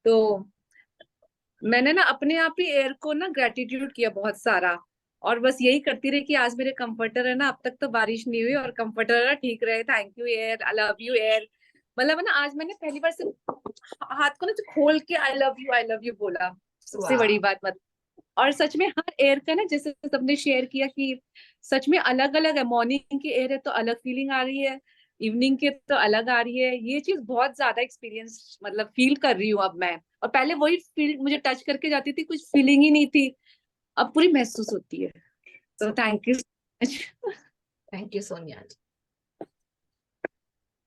तो मैंने ना अपने आप ही एयर को ना ग्रेटिट्यूड किया बहुत सारा। और बस यही करती रही कि आज मेरे कंफर्टर है ना, अब तक तो बारिश नहीं हुई और कंफर्टर है ना ठीक रहे, thank you air, I love you air. मतलब है ना आज मैंने पहली बार से हाथ को ना खोल के आई लव यू बोला। सबसे वाह। बड़ी बात मत। और सच में हर एयर का ना जैसे सबने शेयर किया कि सच में अलग अलग है। मॉर्निंग की एयर है तो अलग फीलिंग आ रही है, इवनिंग के तो अलग आ रही है। ये चीज बहुत ज्यादा एक्सपीरियंस मतलब फील कर रही हूँ अब मैं। और पहले वही फील मुझे टच करके जाती थी, कुछ फीलिंग ही नहीं थी, अब पूरी महसूस होती है। तो thank you so much. Thank you Sonia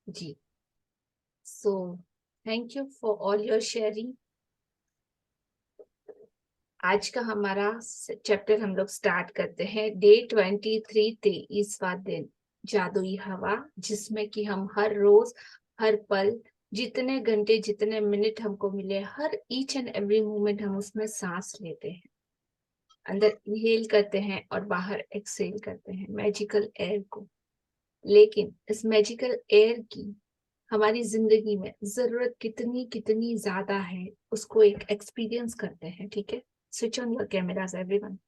ji. So thank you for all your sharing. आज का हमारा चैप्टर हम लोग स्टार्ट करते हैं। डे 23 23वां दिन, जादुई हवा, जिसमें कि हम हर रोज हर पल जितने घंटे जितने मिनट हमको मिले, हर ईच एंड एवरी मोमेंट हम उसमें सांस लेते हैं। अंदर इनहेल करते हैं और बाहर एक्सहेल करते हैं मैजिकल एयर को। लेकिन इस मैजिकल एयर की हमारी जिंदगी में जरूरत कितनी कितनी ज्यादा है, उसको एक एक्सपीरियंस करते हैं। ठीक है, switch on your cameras everyone.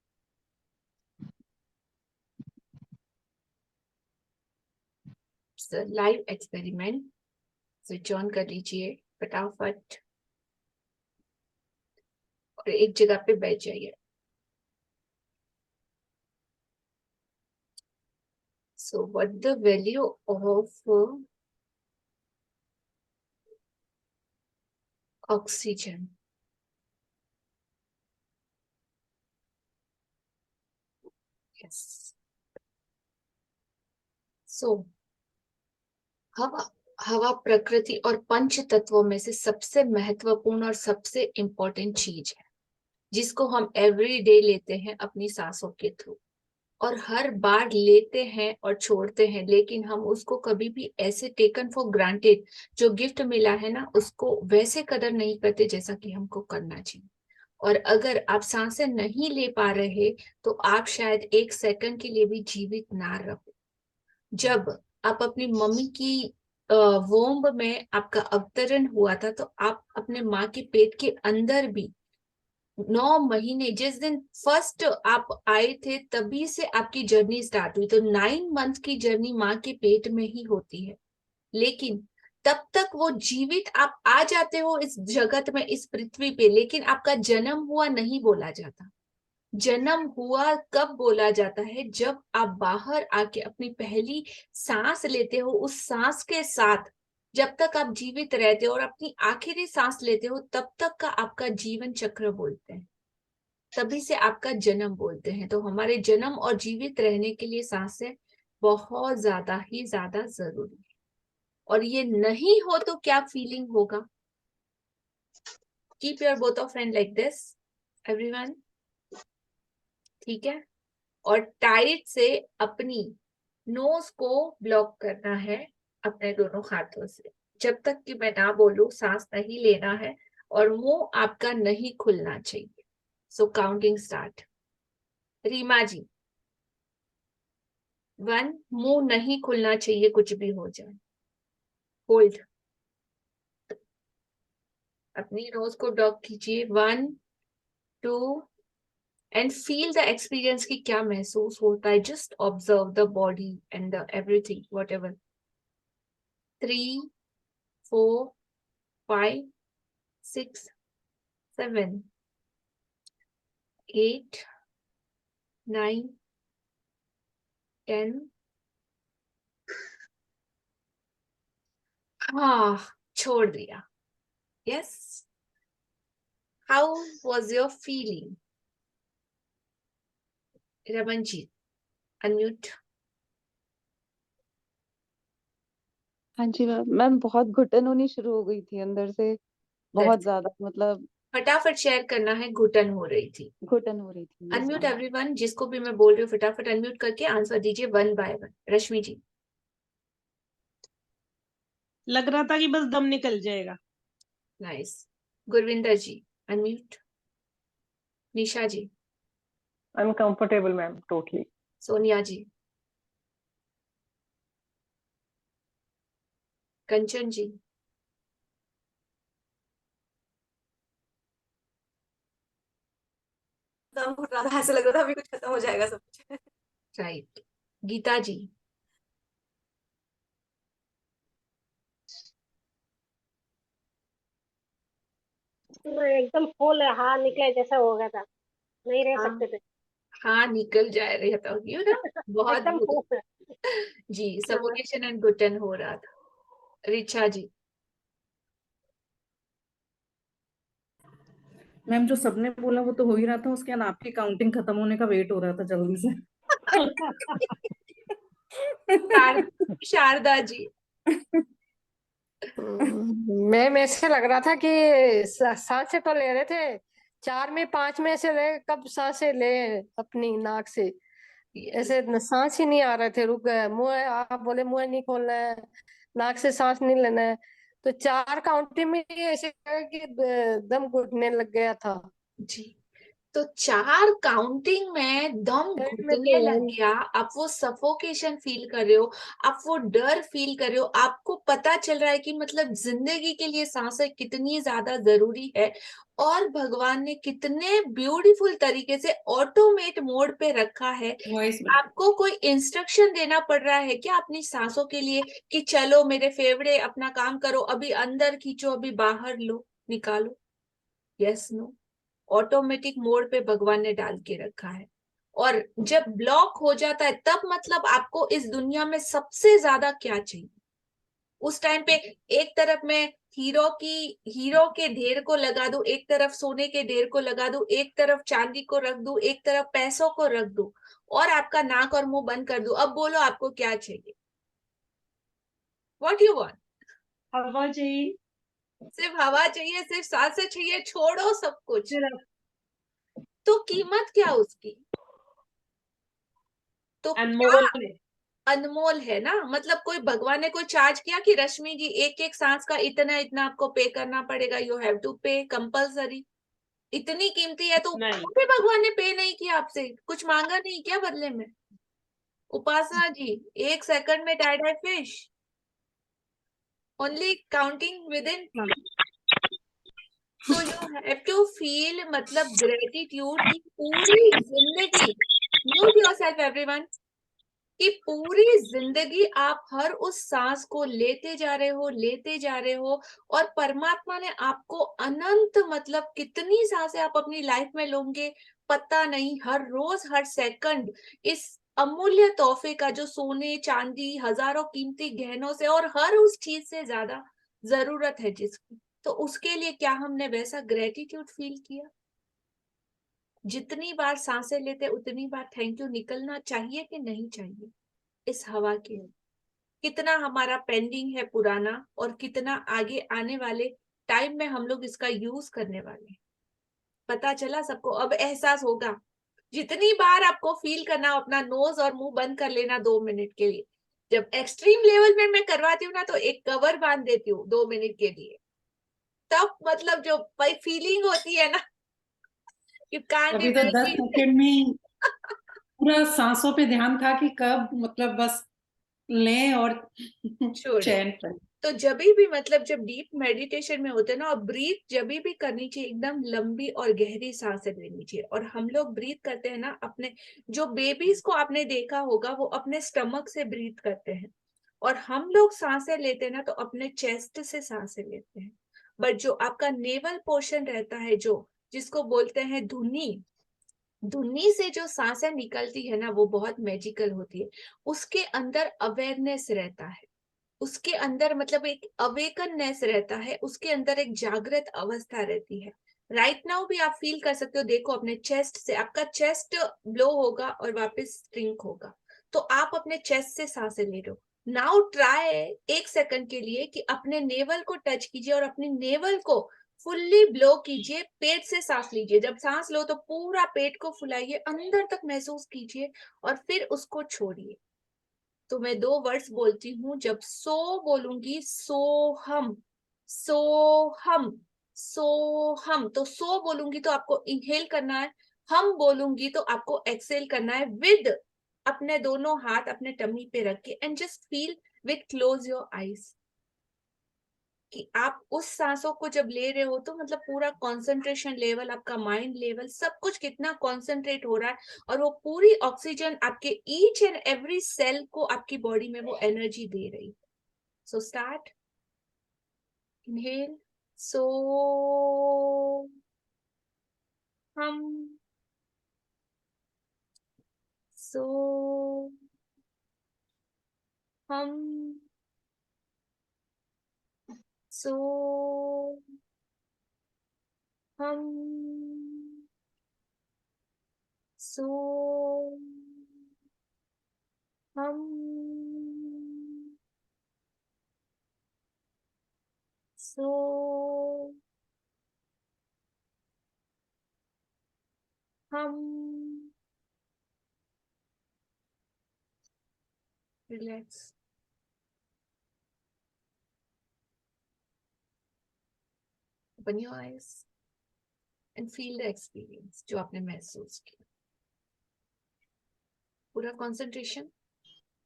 Live experiment, switch on कर लीजिए फटाफट और एक जगह पे बैठ जाइए। So what the value of oxygen? Yes. So हवा, हवा प्रकृति और पंच तत्वों में से सबसे महत्वपूर्ण और सबसे इंपॉर्टेंट चीज है, जिसको हम एवरी डे लेते हैं अपनी सांसों के थ्रू। और हर बार लेते हैं और छोड़ते हैं, लेकिन हम उसको कभी भी ऐसे टेकन फॉर ग्रांटेड, जो गिफ्ट मिला है ना, उसको वैसे कदर नहीं करते जैसा कि हमको करना चाहिए। और अगर आप सांसें नहीं ले पा रहे तो आप शायद 1 सेकंड के लिए भी जीवित ना रहो। जब आप अपनी मम्मी की वोम्ब में आपका अवतरण हुआ था, तो आप अपने माँ के पेट के अंदर भी 9 महीने, जिस दिन फर्स्ट आप आए थे तभी से आपकी जर्नी स्टार्ट हुई, तो 9 मंथ की जर्नी माँ के पेट में ही होती है। लेकिन तब तक वो जीवित आप आ जाते हो इस जगत में, इस पृथ्वी पे, लेकिन आपका जन्म हुआ नहीं बोला जाता। जन्म हुआ कब बोला जाता है? जब आप बाहर आके अपनी पहली सांस लेते हो। उस सांस के साथ जब तक आप जीवित रहते हो और अपनी आखिरी सांस लेते हो, तब तक का आपका जीवन चक्र बोलते हैं, तभी से आपका जन्म बोलते हैं। तो हमारे जन्म और जीवित रहने के लिए सांसें बहुत ज्यादा ही ज्यादा जरूरी है। और ये नहीं हो तो क्या फीलिंग होगा? Keep your both of hand like this everyone. ठीक है, और टाइट से अपनी नोज को ब्लॉक करना है अपने दोनों हाथों से। जब तक कि मैं ना बोलूं सांस नहीं लेना है और मुंह आपका नहीं खुलना चाहिए। सो काउंटिंग स्टार्ट। रीमा जी 1, मुंह नहीं खुलना चाहिए कुछ भी हो जाए। होल्ड, अपनी नोज को ब्लॉक कीजिए। 1, 2 एंड फील द एक्सपीरियंस की क्या महसूस होता है। Just observe the body and the everything what ever. 3, 4, 5, 6, 7, 8, 9, 10। हाँ, छोड़ दिया। Yes, how was your feeling? Raman ji unmute. हाँ जी मैम बहुत घुटन होनी शुरू हो गई थी अंदर से, बहुत ज्यादा, मतलब फटाफट शेयर करना है। घुटन हो रही थी। घुटन हो रही थी। अनम्यूट एवरीवन, जिसको भी मैं बोल रही हूँ फटाफट अनम्यूट करके आंसर दीजिए 1 by 1। रश्मि जी। लग रहा था कि बस दम निकल जाएगा। Nice. Gurvinder ji unmute. Nisha ji. Uncomfortable ma'am, totally. Sonia ji. Kanchan ji. दम घुट रहा था, ऐसा लग रहा था अभी कुछ खत्म हो जाएगा सब कुछ। राइट। गीता जी। एकदम फुल हाँ निकले जैसा हो गया था, नहीं रह हाँ, सकते थे। हाँ निकल जाए रहा था क्यों ना। बहुत एकदम बुरा फुल। जी, सफोकेशन एंड घुटन हो रहा था। रिचा जी। मैम जो सबने बोला वो तो हो ही रहा था, उसके बाद आपकी काउंटिंग खत्म होने का वेट हो रहा था जल्दी से। शारदा जी। मैम ऐसे लग रहा था कि सांसें तो ले रहे थे, 4 में 5 में से ले, कब सांसें ले अपनी नाक से, ऐसे सांस ही नहीं आ रहे थे, रुक गए। मुंह आप बोले मुंह नहीं खोलना है, नाक से सांस नहीं लेना है, तो 4 काउंटिंग में ही ऐसे लगा कि दम घुटने लग गया था। जी, तो 4 काउंटिंग में दम में घुटने तो लग गया। आप वो सफोकेशन फील कर रहे हो, आप वो डर फील कर रहे हो। आपको पता चल रहा है कि मतलब जिंदगी के लिए सांसें कितनी ज्यादा जरूरी है और भगवान ने कितने ब्यूटीफुल तरीके से ऑटोमेट मोड पे रखा है। आपको कोई इंस्ट्रक्शन देना पड़ रहा है क्या अपनी सांसों के लिए कि चलो मेरे फेवड़े अपना काम करो, अभी अंदर खींचो, अभी बाहर लो, निकालो? यस, नो, ऑटोमेटिक मोड पे भगवान ने डाल के रखा है। और जब ब्लॉक हो जाता है तब मतलब आपको इस दुनिया में सबसे ज्यादा क्या चाहिए? उस टाइम पे एक तरफ मैं हीरो के ढेर को लगा दूं, एक तरफ सोने के ढेर को लगा दूं, एक तरफ चांदी को रख दूं, एक तरफ पैसों को रख दूं और आपका नाक और मुंह बंद कर दूं। अब बोलो आपको क्या चाहिए? What you want? हवा चाहिए। सिर्फ हवा चाहिए, सिर्फ सांसें चाहिए, छोड़ो सब कुछ। तो कीमत क्या उसकी? तो अनमोल क्या अनमोल है ना। मतलब कोई भगवान ने कोई चार्ज किया कि रश्मि जी एक एक सांस का इतना इतना आपको पे करना पड़ेगा, यू हैव टू पे कंपल्सरी। इतनी कीमती है तो नहीं। भी भगवान ने पे नहीं किया आपसे, कुछ मांगा नहीं क्या बदले में? उपासना जी 1 सेकंड में die die fish, only counting with in. So you have to feel मतलब ग्रेटिट्यूड की पूरी जिंदगी। Mute yourself everyone. कि पूरी जिंदगी आप हर उस सांस को लेते जा रहे हो, लेते जा रहे हो और परमात्मा ने आपको अनंत मतलब कितनी सांसें आप अपनी लाइफ में लोगे पता नहीं, हर रोज हर सेकंड इस अमूल्य तोहफे का जो सोने चांदी हजारों कीमती गहनों से और हर उस चीज से ज्यादा जरूरत है जिसकी, तो उसके लिए क्या हमने वैसा ग्रेटिट्यूड फील किया? जितनी बार सांसें लेते उतनी बार थैंक यू निकलना चाहिए कि नहीं चाहिए? इस हवा के कितना हमारा पेंडिंग है पुराना और कितना आगे आने वाले टाइम में हम लोग इसका यूज करने वाले हैं। पता चला सबको? अब एहसास होगा जितनी बार आपको फील करना हो, अपना नोज और मुंह बंद कर लेना 2 मिनट के लिए। जब एक्सट्रीम लेवल में मैं करवाती हूँ ना, तो एक कवर बांध देती हूँ 2 मिनट के लिए। तब मतलब जो भाई फीलिंग होती है ना, यू कांट अभी तो 10 इमेजिन। सेकंड में पूरा सांसों पे ध्यान था कि कब मतलब बस लें और छोड़े। चैन पर। तो जब भी मतलब जब डीप मेडिटेशन में होते हैं ना, और ब्रीथ जब भी करनी चाहिए, एकदम लंबी और गहरी सांसें लेनी चाहिए। और हम लोग ब्रीथ करते हैं ना अपने, जो बेबीज को आपने देखा होगा वो अपने स्टमक से ब्रीथ करते हैं, और हम लोग सांसें लेते हैं ना तो अपने चेस्ट से सांसें लेते हैं। बट जो आपका नेवल पोर्शन रहता है, जो जिसको बोलते हैं धुनी, धुनी से जो सांसें निकलती है ना, वो बहुत मैजिकल होती है। उसके अंदर अवेयरनेस रहता है, उसके अंदर मतलब एक अवेकननेस रहता है, उसके अंदर एक जागृत अवस्था रहती है। राइट नाउ भी आप फील कर सकते हो, देखो अपने चेस्ट से, आपका चेस्ट ब्लो होगा और वापस स्ट्रिंक होगा, तो आप अपने चेस्ट से सांसें ले रहे हो। नाउ ट्राई 1 सेकंड के लिए कि अपने नेवल को टच कीजिए और अपने नेवल को फुल्ली ब्लो कीजिए, पेट से सांस लीजिए। जब सांस लो तो पूरा पेट को फुलाइए, अंदर तक महसूस कीजिए और फिर उसको छोड़िए। तो मैं 2 वर्ड्स बोलती हूँ, जब सो बोलूंगी, सोहम, सोहम, सोहम। तो सो बोलूंगी तो आपको इनहेल करना है, हम बोलूंगी तो आपको एक्सेल करना है, विद अपने दोनों हाथ अपने टमी पे रख के, and just feel with close your eyes कि आप उस सांसों को जब ले रहे हो तो मतलब पूरा कंसंट्रेशन लेवल, आपका माइंड लेवल, सब कुछ कितना कंसंट्रेट हो रहा है, और वो पूरी ऑक्सीजन आपके ईच एंड एवरी सेल को आपकी बॉडी में वो एनर्जी दे रही। सो स्टार्ट, इनहेल, सो हम, सो हम, सो हम, सो हम, सो हम। Relax, open your eyes and feel the experience जो आपने महसूस किया। पूरा कंसंट्रेशन,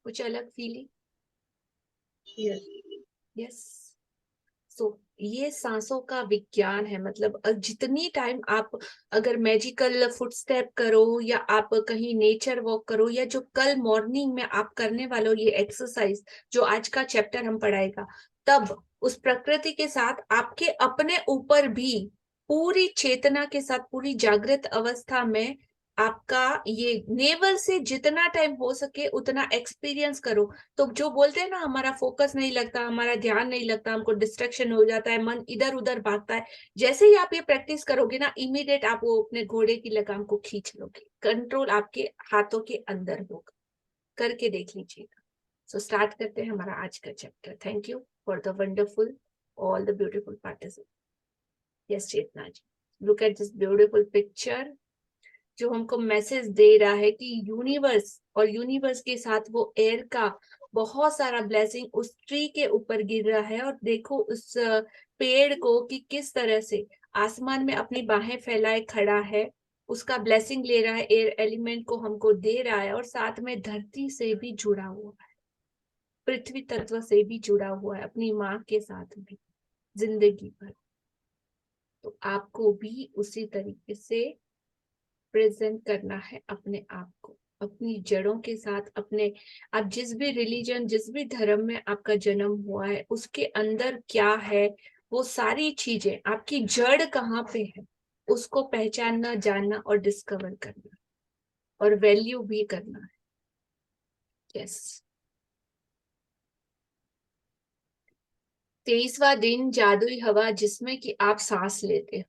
कुछ अलग फीलिंग? यस। सो ये सांसों का विज्ञान है। मतलब जितनी टाइम आप अगर मैजिकल फुटस्टेप करो, या आप कहीं नेचर वॉक करो, या जो कल मॉर्निंग में आप करने वाले हो ये एक्सरसाइज जो आज का चैप्टर हम पढ़ाएगा, तब उस प्रकृति के साथ आपके अपने ऊपर भी पूरी चेतना के साथ, पूरी जागृत अवस्था में आपका ये नेवल से जितना टाइम हो सके उतना एक्सपीरियंस करो। तो जो बोलते हैं ना, हमारा फोकस नहीं लगता, हमारा ध्यान नहीं लगता, हमको डिस्ट्रैक्शन हो जाता है, मन इधर उधर भागता है, जैसे ही आप ये प्रैक्टिस करोगे ना, इमीडिएट आप वो अपने घोड़े की लगाम को खींच लोगे, कंट्रोल आपके हाथों के अंदर होगा। करके देख लीजिएगा। सो स्टार्ट करते हैं हमारा आज का chapter. Thank you for the wonderful, all the beautiful participant. Yes Chetna ji, look at this beautiful picture जो हमको मैसेज दे रहा है कि यूनिवर्स, और यूनिवर्स के साथ वो एयर का बहुत सारा ब्लेसिंग उस ट्री के ऊपर गिर रहा है। और देखो उस पेड़ को कि किस तरह से आसमान में अपनी बाहें फैलाए खड़ा है, उसका ब्लेसिंग ले रहा है, एयर एलिमेंट को हमको दे रहा है, और साथ में धरती से भी जुड़ा हुआ है, पृथ्वी तत्व से भी जुड़ा हुआ है, अपनी माँ के साथ भी जिंदगी भर। तो आपको भी उसी तरीके से प्रेजेंट करना है अपने आप को, अपनी जड़ों के साथ, अपने आप जिस भी रिलीजन, जिस भी धर्म में आपका जन्म हुआ है, उसके अंदर क्या है, वो सारी चीजें, आपकी जड़ कहाँ पे है, उसको पहचानना, जानना और डिस्कवर करना, और वैल्यू भी करना है। यस। 23वां दिन, जादुई हवा जिसमें कि आप सांस लेते हो।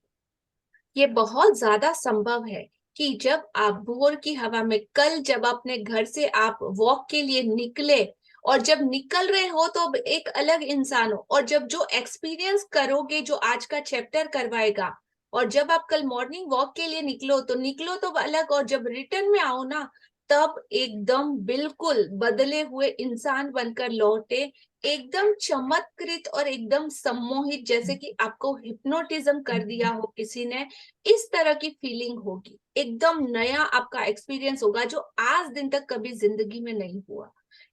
ये बहुत ज्यादा संभव है कि जब आप भोर की हवा में, कल जब अपने घर से आप वॉक के लिए निकले, और जब निकल रहे हो तो एक अलग इंसान हो, और जब जो एक्सपीरियंस करोगे जो आज का चैप्टर करवाएगा, और जब आप कल मॉर्निंग वॉक के लिए निकलो तो अलग, और जब रिटर्न में आओ ना तब एकदम बिल्कुल बदले हुए इंसान बनकर लौटे, एकदम चमत्कृत और एकदम सम्मोहित, जैसे कि आपको हिप्नोटिज्म कर दिया हो किसी ने, इस तरह की फीलिंग होगी। एकदम नया आपका एक्सपीरियंस होगा जो आज दिन तक कभी जिंदगी में नहीं हुआ,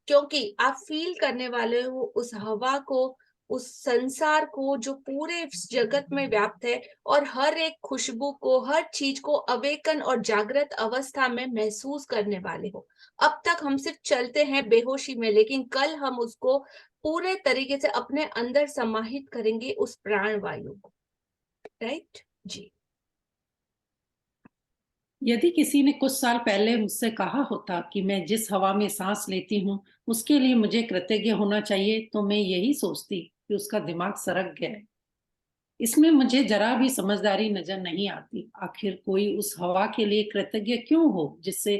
क्योंकि आप फील करने वाले हो उस हवा को, उस संसार को जो पूरे इस जगत में व्याप्त है, और हर एक खुशबू को, हर चीज को अवेकन और जागृत अवस्था में महसूस करने वाले हो। अब तक हम सिर्फ चलते हैं बेहोशी में, लेकिन कल हम उसको पूरे तरीके से अपने अंदर समाहित करेंगे, उस प्राण वायु को। राइट जी। यदि किसी ने कुछ साल पहले मुझसे कहा होता कि मैं जिस हवा में सांस लेती हूँ उसके लिए मुझे कृतज्ञ होना चाहिए, तो मैं यही सोचती कि उसका दिमाग सरक गया है। इसमें मुझे जरा भी समझदारी नजर नहीं आती। आखिर कोई उस हवा के लिए कृतज्ञ क्यों हो जिससे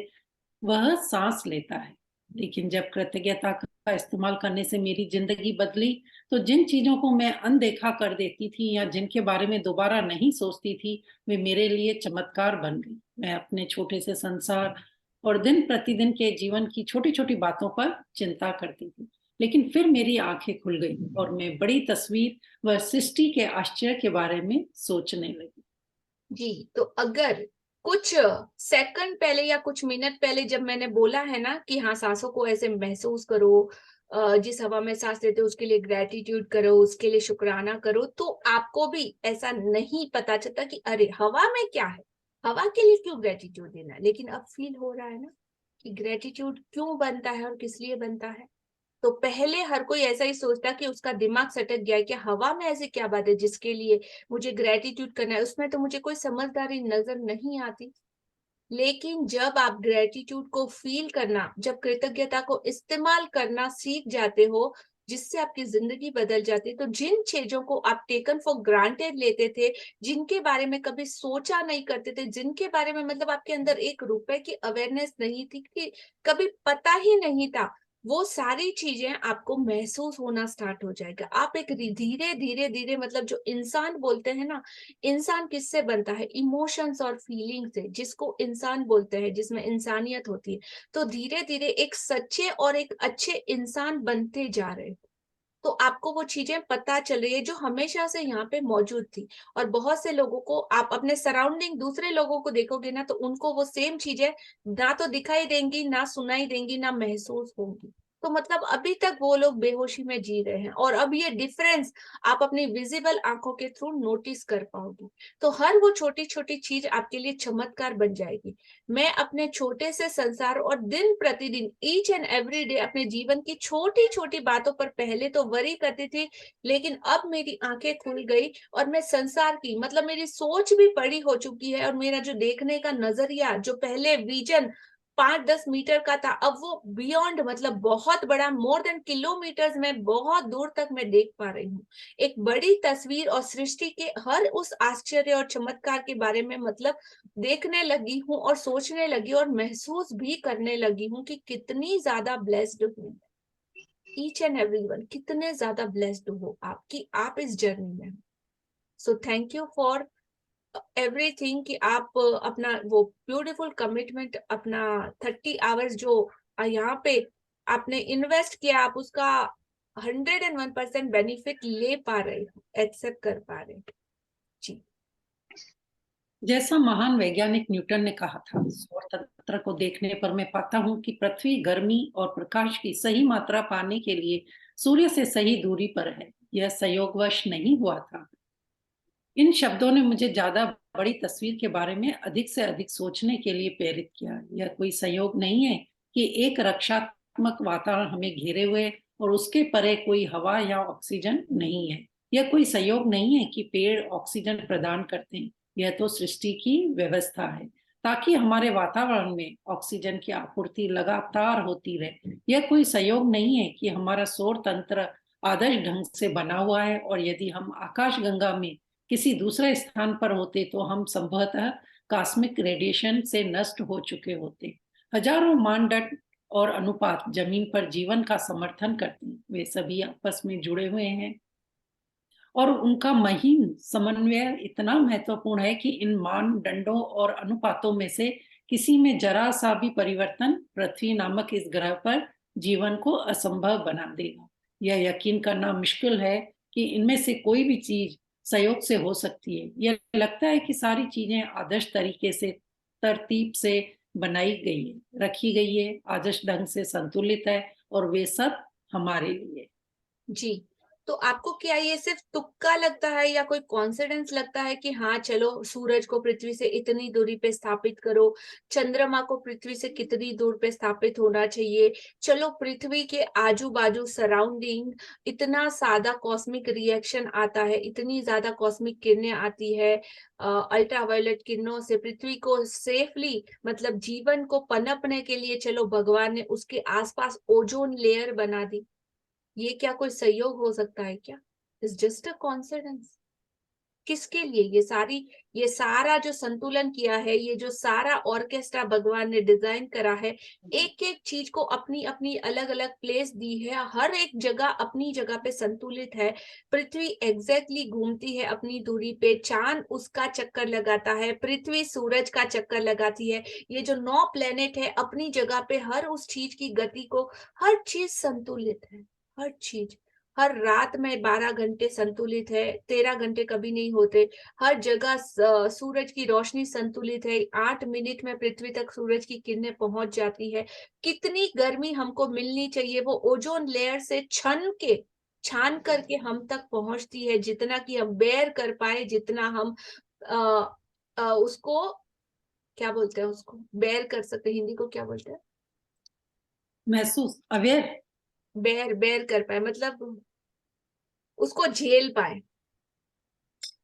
वह सांस लेता है। लेकिन जब कृतज्ञता का इस्तेमाल करने से मेरी जिंदगी बदली, तो जिन चीजों को मैं अनदेखा कर देती थी या जिनके बारे में दोबारा नहीं सोचती थी, वे मेरे लिए चमत्कार बन गई। मैं अपने छोटे से संसार और दिन प्रतिदिन के जीवन की छोटी छोटी बातों पर चिंता करती थी, लेकिन फिर मेरी आंखें खुल गई और मैं बड़ी तस्वीर व सृष्टि के आश्चर्य के बारे में सोचने लगी। जी, तो अगर कुछ सेकंड पहले या कुछ मिनट पहले जब मैंने बोला है ना कि हाँ सांसों को ऐसे महसूस करो, जिस हवा में सांस लेते हो उसके लिए ग्रेटिट्यूड करो, उसके लिए शुक्राना करो, तो आपको भी ऐसा नहीं पता चलता कि अरे हवा में क्या है, हवा के लिए क्यों ग्रेटिट्यूड देना है। लेकिन अब फील हो रहा है ना कि ग्रेटिट्यूड क्यों बनता है और किस लिए बनता है। तो पहले हर कोई ऐसा ही सोचता कि उसका दिमाग सटक गया है कि हवा में ऐसी क्या बात है जिसके लिए मुझे ग्रेटिट्यूड करना है, उसमें तो मुझे कोई समझदारी नजर नहीं आती। लेकिन जब आप ग्रेटिट्यूड को फील करना, जब कृतज्ञता को इस्तेमाल करना सीख जाते हो, जिससे आपकी जिंदगी बदल जाती है, तो जिन चीजों को आप टेकन फॉर ग्रांटेड लेते थे, जिनके बारे में कभी सोचा नहीं करते थे, जिनके बारे में मतलब आपके अंदर एक रुपए की अवेयरनेस नहीं थी, कि कभी पता ही नहीं था, वो सारी चीजें आपको महसूस होना स्टार्ट हो जाएगा। आप एक धीरे धीरे धीरे मतलब जो इंसान बोलते हैं ना, इंसान किससे बनता है, इमोशंस और फीलिंग से, जिसको इंसान बोलते हैं, जिसमें इंसानियत होती है। तो धीरे धीरे एक सच्चे और एक अच्छे इंसान बनते जा रहे हो। तो आपको वो चीजें पता चल रही है जो हमेशा से यहाँ पे मौजूद थी। और बहुत से लोगों को आप अपने सराउंडिंग दूसरे लोगों को देखोगे ना, तो उनको वो सेम चीजें ना तो दिखाई देंगी, ना सुनाई देंगी, ना महसूस होंगी। तो मतलब अभी तक वो लोग बेहोशी में जी रहे हैं, और अब ये डिफरेंस आप अपनी विजिबल आंखों के थ्रू नोटिस कर पाओगे। तो हर वो छोटी छोटी चीज आपके लिए चमत्कार बन जाएगी। मैं अपने छोटे से संसार और दिन प्रतिदिन ईच एंड एवरी डे अपने जीवन की छोटी छोटी बातों पर पहले तो वरी करती थी, लेकिन अब मेरी आंखें खुल गई और मैं संसार की मतलब मेरी सोच भी बड़ी हो चुकी है, और मेरा जो देखने का नजरिया, जो पहले विजन 5-10 मीटर का था, अब वो बियॉन्ड मतलब बहुत बड़ा, मोर देन किलोमीटर्स में बहुत दूर तक मैं देख पा रही हूँ। एक बड़ी तस्वीर और सृष्टि के हर उस आश्चर्य और चमत्कार के बारे में मतलब देखने लगी हूँ, और सोचने लगी और महसूस भी करने लगी हूँ कि कितनी ज्यादा ब्लेस्ड हूँ। ईच एंड एवरीवन कितने ज्यादा ब्लेस्ड हो आप, कि आप इस जर्नी में। सो थैंक यू फॉर एवरीथिंग, कि आप अपना वो ब्यूटीफुल कमिटमेंट, अपना 30 आवर्स जो यहाँ पे आपने इन्वेस्ट किया, आप उसका 101% बेनिफिट ले पा रहे हो, एक्सेप्ट कर पा रहे हो जी। जैसा महान वैज्ञानिक न्यूटन ने कहा था, सौर तंत्र को देखने पर मैं पाता हूँ कि पृथ्वी गर्मी और प्रकाश की सही मात्रा पाने के लिए सूर्य से सही दूरी पर है। यह संयोगवश नहीं हुआ था। इन शब्दों ने मुझे ज्यादा बड़ी तस्वीर के बारे में अधिक से अधिक सोचने के लिए प्रेरित किया। यह कोई संयोग नहीं है कि एक रक्षात्मक वातावरण हमें घेरे हुए और उसके परे कोई हवा या ऑक्सीजन नहीं है। यह कोई संयोग नहीं है कि पेड़ ऑक्सीजन प्रदान करते हैं। यह तो सृष्टि की व्यवस्था है ताकि हमारे वातावरण में ऑक्सीजन की आपूर्ति लगातार होती रहे। यह कोई संयोग नहीं है कि हमारा सौर तंत्र आदर्श ढंग से बना हुआ है, और यदि हम आकाशगंगा में किसी दूसरे स्थान पर होते तो हम संभवतः कॉस्मिक रेडिएशन से नष्ट हो चुके होते। हजारों मानदंड और अनुपात जमीन पर जीवन का समर्थन करते हैं। वे सभी आपस में जुड़े हुए हैं और उनका महीन समन्वय इतना महत्वपूर्ण है कि इन मानदंडों और अनुपातों में से किसी में जरा सा भी परिवर्तन पृथ्वी नामक इस ग्रह पर जीवन को असंभव बना देगा। यह यकीन करना मुश्किल है कि इनमें से कोई भी चीज संयोग से हो सकती है। यह लगता है कि सारी चीजें आदर्श तरीके से तरतीब से बनाई गई है, रखी गई है, आदर्श ढंग से संतुलित है और वे सब हमारे लिए। जी, तो आपको क्या ये सिर्फ तुक्का लगता है या कोई कॉन्फिडेंस लगता है कि हाँ चलो सूरज को पृथ्वी से इतनी दूरी पे स्थापित करो, चंद्रमा को पृथ्वी से कितनी दूर पे स्थापित होना चाहिए, चलो पृथ्वी के आजू बाजू सराउंडिंग इतना सादा कॉस्मिक रिएक्शन आता है, इतनी ज्यादा कॉस्मिक किरणें आती है, अल्ट्रावायलेट किरणों से पृथ्वी को सेफली मतलब जीवन को पनपने के लिए चलो भगवान ने उसके आसपास ओजोन लेयर बना दी। ये क्या कोई सहयोग हो सकता है क्या? It's just a coincidence. किसके लिए ये सारा जो संतुलन किया है, ये जो सारा ऑर्केस्ट्रा भगवान ने डिजाइन करा है, एक एक चीज को अपनी अपनी अलग अलग प्लेस दी है, हर एक जगह अपनी जगह पे संतुलित है। पृथ्वी एग्जैक्टली घूमती है अपनी दूरी पे, चांद उसका चक्कर लगाता है, पृथ्वी सूरज का चक्कर लगाती है, ये जो 9 प्लेनेट है अपनी जगह पे हर उस चीज की गति को, हर चीज संतुलित है, हर चीज। हर रात में 12 घंटे संतुलित है, 13 घंटे कभी नहीं होते। हर जगह सूरज की रोशनी संतुलित है, 8 मिनट में पृथ्वी तक सूरज की किरणें पहुंच जाती है। कितनी गर्मी हमको मिलनी चाहिए वो ओजोन लेयर से छान करके हम तक पहुंचती है, जितना कि हम बेयर कर पाए, जितना हम उसको क्या बोलते हैं, उसको बेयर कर सकते, हिंदी को क्या बोलते हैं, महसूस, अवेयर, बेयर कर पाए, मतलब उसको झेल पाए,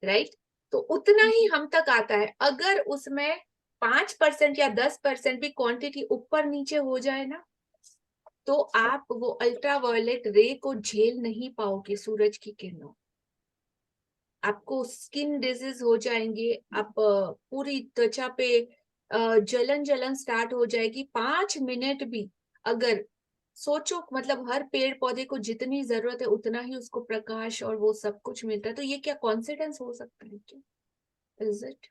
राइट? तो उतना ही हम तक आता है। अगर उसमें 5% या 10% भी क्वांटिटी ऊपर नीचे हो जाए ना, तो आप वो अल्ट्रावायलेट रे को झेल नहीं पाओगे, सूरज की किरणों। आपको स्किन डिजीज हो जाएंगे, आप पूरी त्वचा पे जलन स्टार्ट हो जाएगी। 5 मिनट भी अगर सोचो, मतलब हर पेड़ पौधे को जितनी जरूरत है उतना ही उसको प्रकाश और वो सब कुछ मिलता है, तो ये क्या कॉन्सिडेंस हो सकता है क्या? Is it?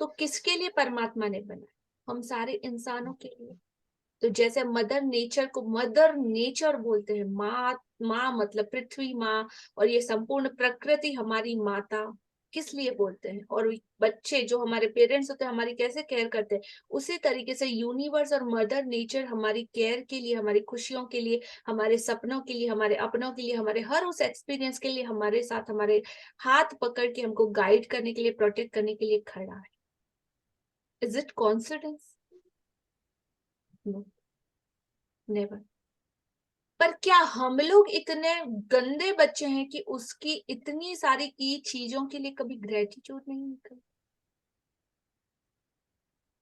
तो किसके लिए परमात्मा ने बनाया? हम सारे इंसानों के लिए। तो जैसे मदर नेचर को मदर नेचर बोलते हैं, माँ मतलब पृथ्वी माँ, और ये संपूर्ण प्रकृति हमारी माता, किस लिए बोलते हैं? और बच्चे जो हमारे पेरेंट्स होते हैं हमारी कैसे केयर करते हैं, उसी तरीके से यूनिवर्स और मदर नेचर हमारी केयर के लिए, हमारी खुशियों के लिए, हमारे सपनों के लिए, हमारे अपनों के लिए, हमारे हर उस एक्सपीरियंस के लिए हमारे साथ, हमारे हाथ पकड़ के हमको गाइड करने के लिए, प्रोटेक्ट करने के लिए खड़ा है। Is it coincidence? No, never. पर क्या हम लोग इतने गंदे बच्चे हैं कि उसकी इतनी सारी की चीजों के लिए कभी ग्रेटिट्यूड नहीं करते?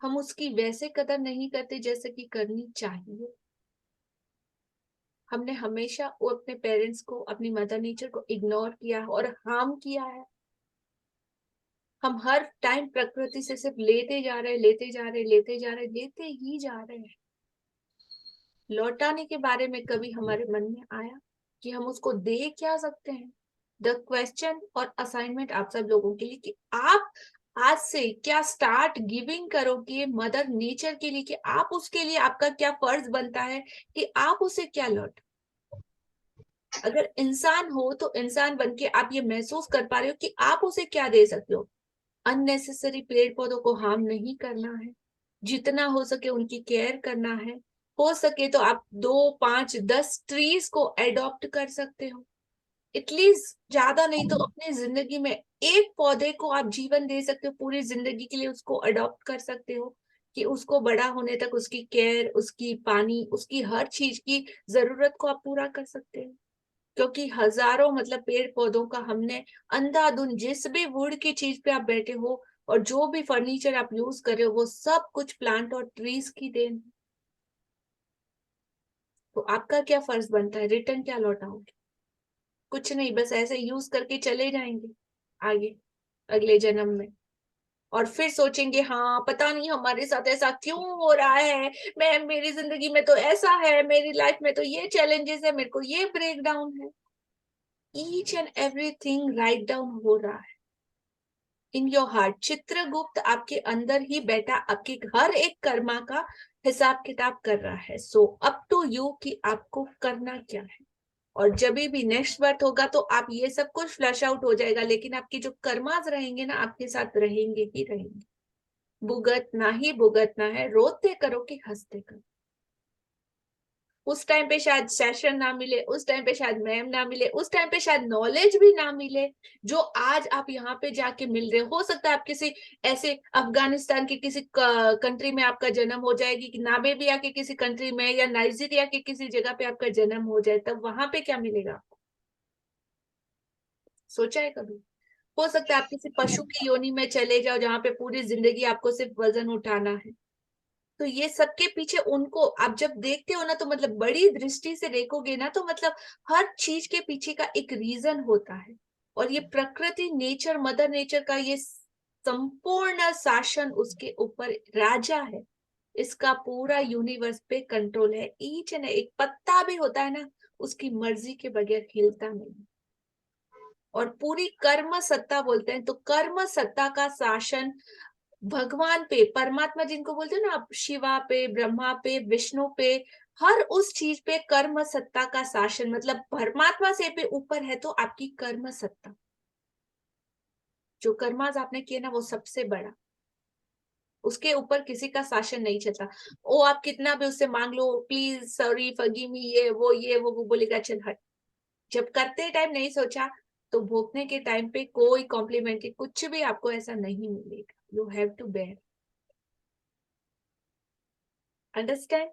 हम उसकी वैसे कदर नहीं करते जैसे कि करनी चाहिए। हमने हमेशा वो अपने पेरेंट्स को, अपनी मदर नेचर को इग्नोर किया और हार्म किया है। हम हर टाइम प्रकृति से सिर्फ लेते जा रहे, लेते जा रहे, लेते जा रहे, लेते ही जा रहे हैं। लौटाने के बारे में कभी हमारे मन में आया कि हम उसको दे क्या सकते हैं? द क्वेश्चन और असाइनमेंट आप सब लोगों के लिए कि आप आज से क्या स्टार्ट गिविंग करोगे मदर नेचर के लिए, कि आप उसके लिए, आपका क्या फर्ज बनता है कि आप उसे क्या लौट। अगर इंसान हो तो इंसान बन के आप ये महसूस कर पा रहे हो कि आप उसे क्या दे सकते हो। अननेसेसरी पेड़ पौधों को हार्म नहीं करना है, जितना हो सके उनकी केयर करना है। हो सके तो आप 2, 5, 10 ट्रीज को एडॉप्ट कर सकते हो, एटलीस्ट ज्यादा नहीं तो अपनी जिंदगी में एक पौधे को आप जीवन दे सकते हो, पूरी जिंदगी के लिए उसको अडॉप्ट कर सकते हो, कि उसको बड़ा होने तक उसकी केयर, उसकी पानी, उसकी हर चीज की जरूरत को आप पूरा कर सकते हो। क्योंकि हजारों मतलब पेड़ पौधों का हमने अंधाधुंध, जिस भी वुड की चीज पे आप बैठे हो और जो भी फर्नीचर आप यूज कर रहे हो, वो सब कुछ प्लांट और ट्रीज की देन है। तो आपका क्या फर्ज बनता है? रिटर्न क्या लौटाओगे? कुछ नहीं, बस ऐसे यूज करके चले जाएंगे आगे अगले जन्म में, और फिर सोचेंगे हाँ पता नहीं हमारे साथ ऐसा क्यों हो रहा है, मेरी जिंदगी में तो ऐसा है, मेरी लाइफ में तो ये चैलेंजेस है, मेरे को ये ब्रेक डाउन है। Each and everything write down हो रहा है इन योर हार्ट। चित्रगुप्त आपके अंदर ही बैठा आपके हर एक कर्मा का हिसाब किताब कर रहा है। सो अप टू यू कि आपको करना क्या है। और जब भी नेक्स्ट बर्थ होगा तो आप ये सब कुछ फ्लश आउट हो जाएगा, लेकिन आपके जो कर्मास रहेंगे ना आपके साथ रहेंगे ही रहेंगे। भुगतना ही भुगतना है, रोते करो कि हंसते करो। उस टाइम पे शायद सेशन ना मिले, उस टाइम पे शायद मैम ना मिले, उस टाइम पे शायद नॉलेज भी ना मिले जो आज आप यहाँ पे जाके मिल रहे हो सकता है आप किसी ऐसे अफगानिस्तान के किसी कंट्री में आपका जन्म हो जाएगी, कि नामीबिया के किसी कंट्री में या नाइजीरिया के किसी जगह पे आपका जन्म हो जाए, तब वहां पे क्या मिलेगा आपको? सोचा है कभी? हो सकता है आप किसी पशु की योनि में चले जाओ जहां पे पूरी जिंदगी आपको सिर्फ वजन उठाना है। तो ये सबके पीछे उनको आप जब देखते हो ना तो मतलब बड़ी दृष्टि से देखोगे ना तो मतलब हर चीज के पीछे का एक रीजन होता है। और ये प्रकृति नेचर मदर नेचर का ये संपूर्ण शासन उसके ऊपर राजा है। इसका पूरा यूनिवर्स पे कंट्रोल है। ईच एंड एक पत्ता भी होता है ना उसकी मर्जी के बगैर हिलता नहीं। और पूरी कर्म सत्ता बोलते हैं तो कर्म सत्ता का शासन भगवान पे, परमात्मा जिनको बोलते हो ना आप, शिवा पे, ब्रह्मा पे, विष्णु पे, हर उस चीज पे कर्म सत्ता का शासन। मतलब परमात्मा से भी ऊपर है तो आपकी कर्म सत्ता, जो कर्मास आपने किए ना वो सबसे बड़ा, उसके ऊपर किसी का शासन नहीं चलता। ओ आप कितना भी उससे मांग लो, प्लीज सॉरी फॉरगिव मी, ये वो बोलेगा चल हट। जब करते टाइम नहीं सोचा तो भोगने के टाइम पे कोई कॉम्प्लीमेंट्री कुछ भी आपको ऐसा नहीं मिलेगा। You have to bear. Understand?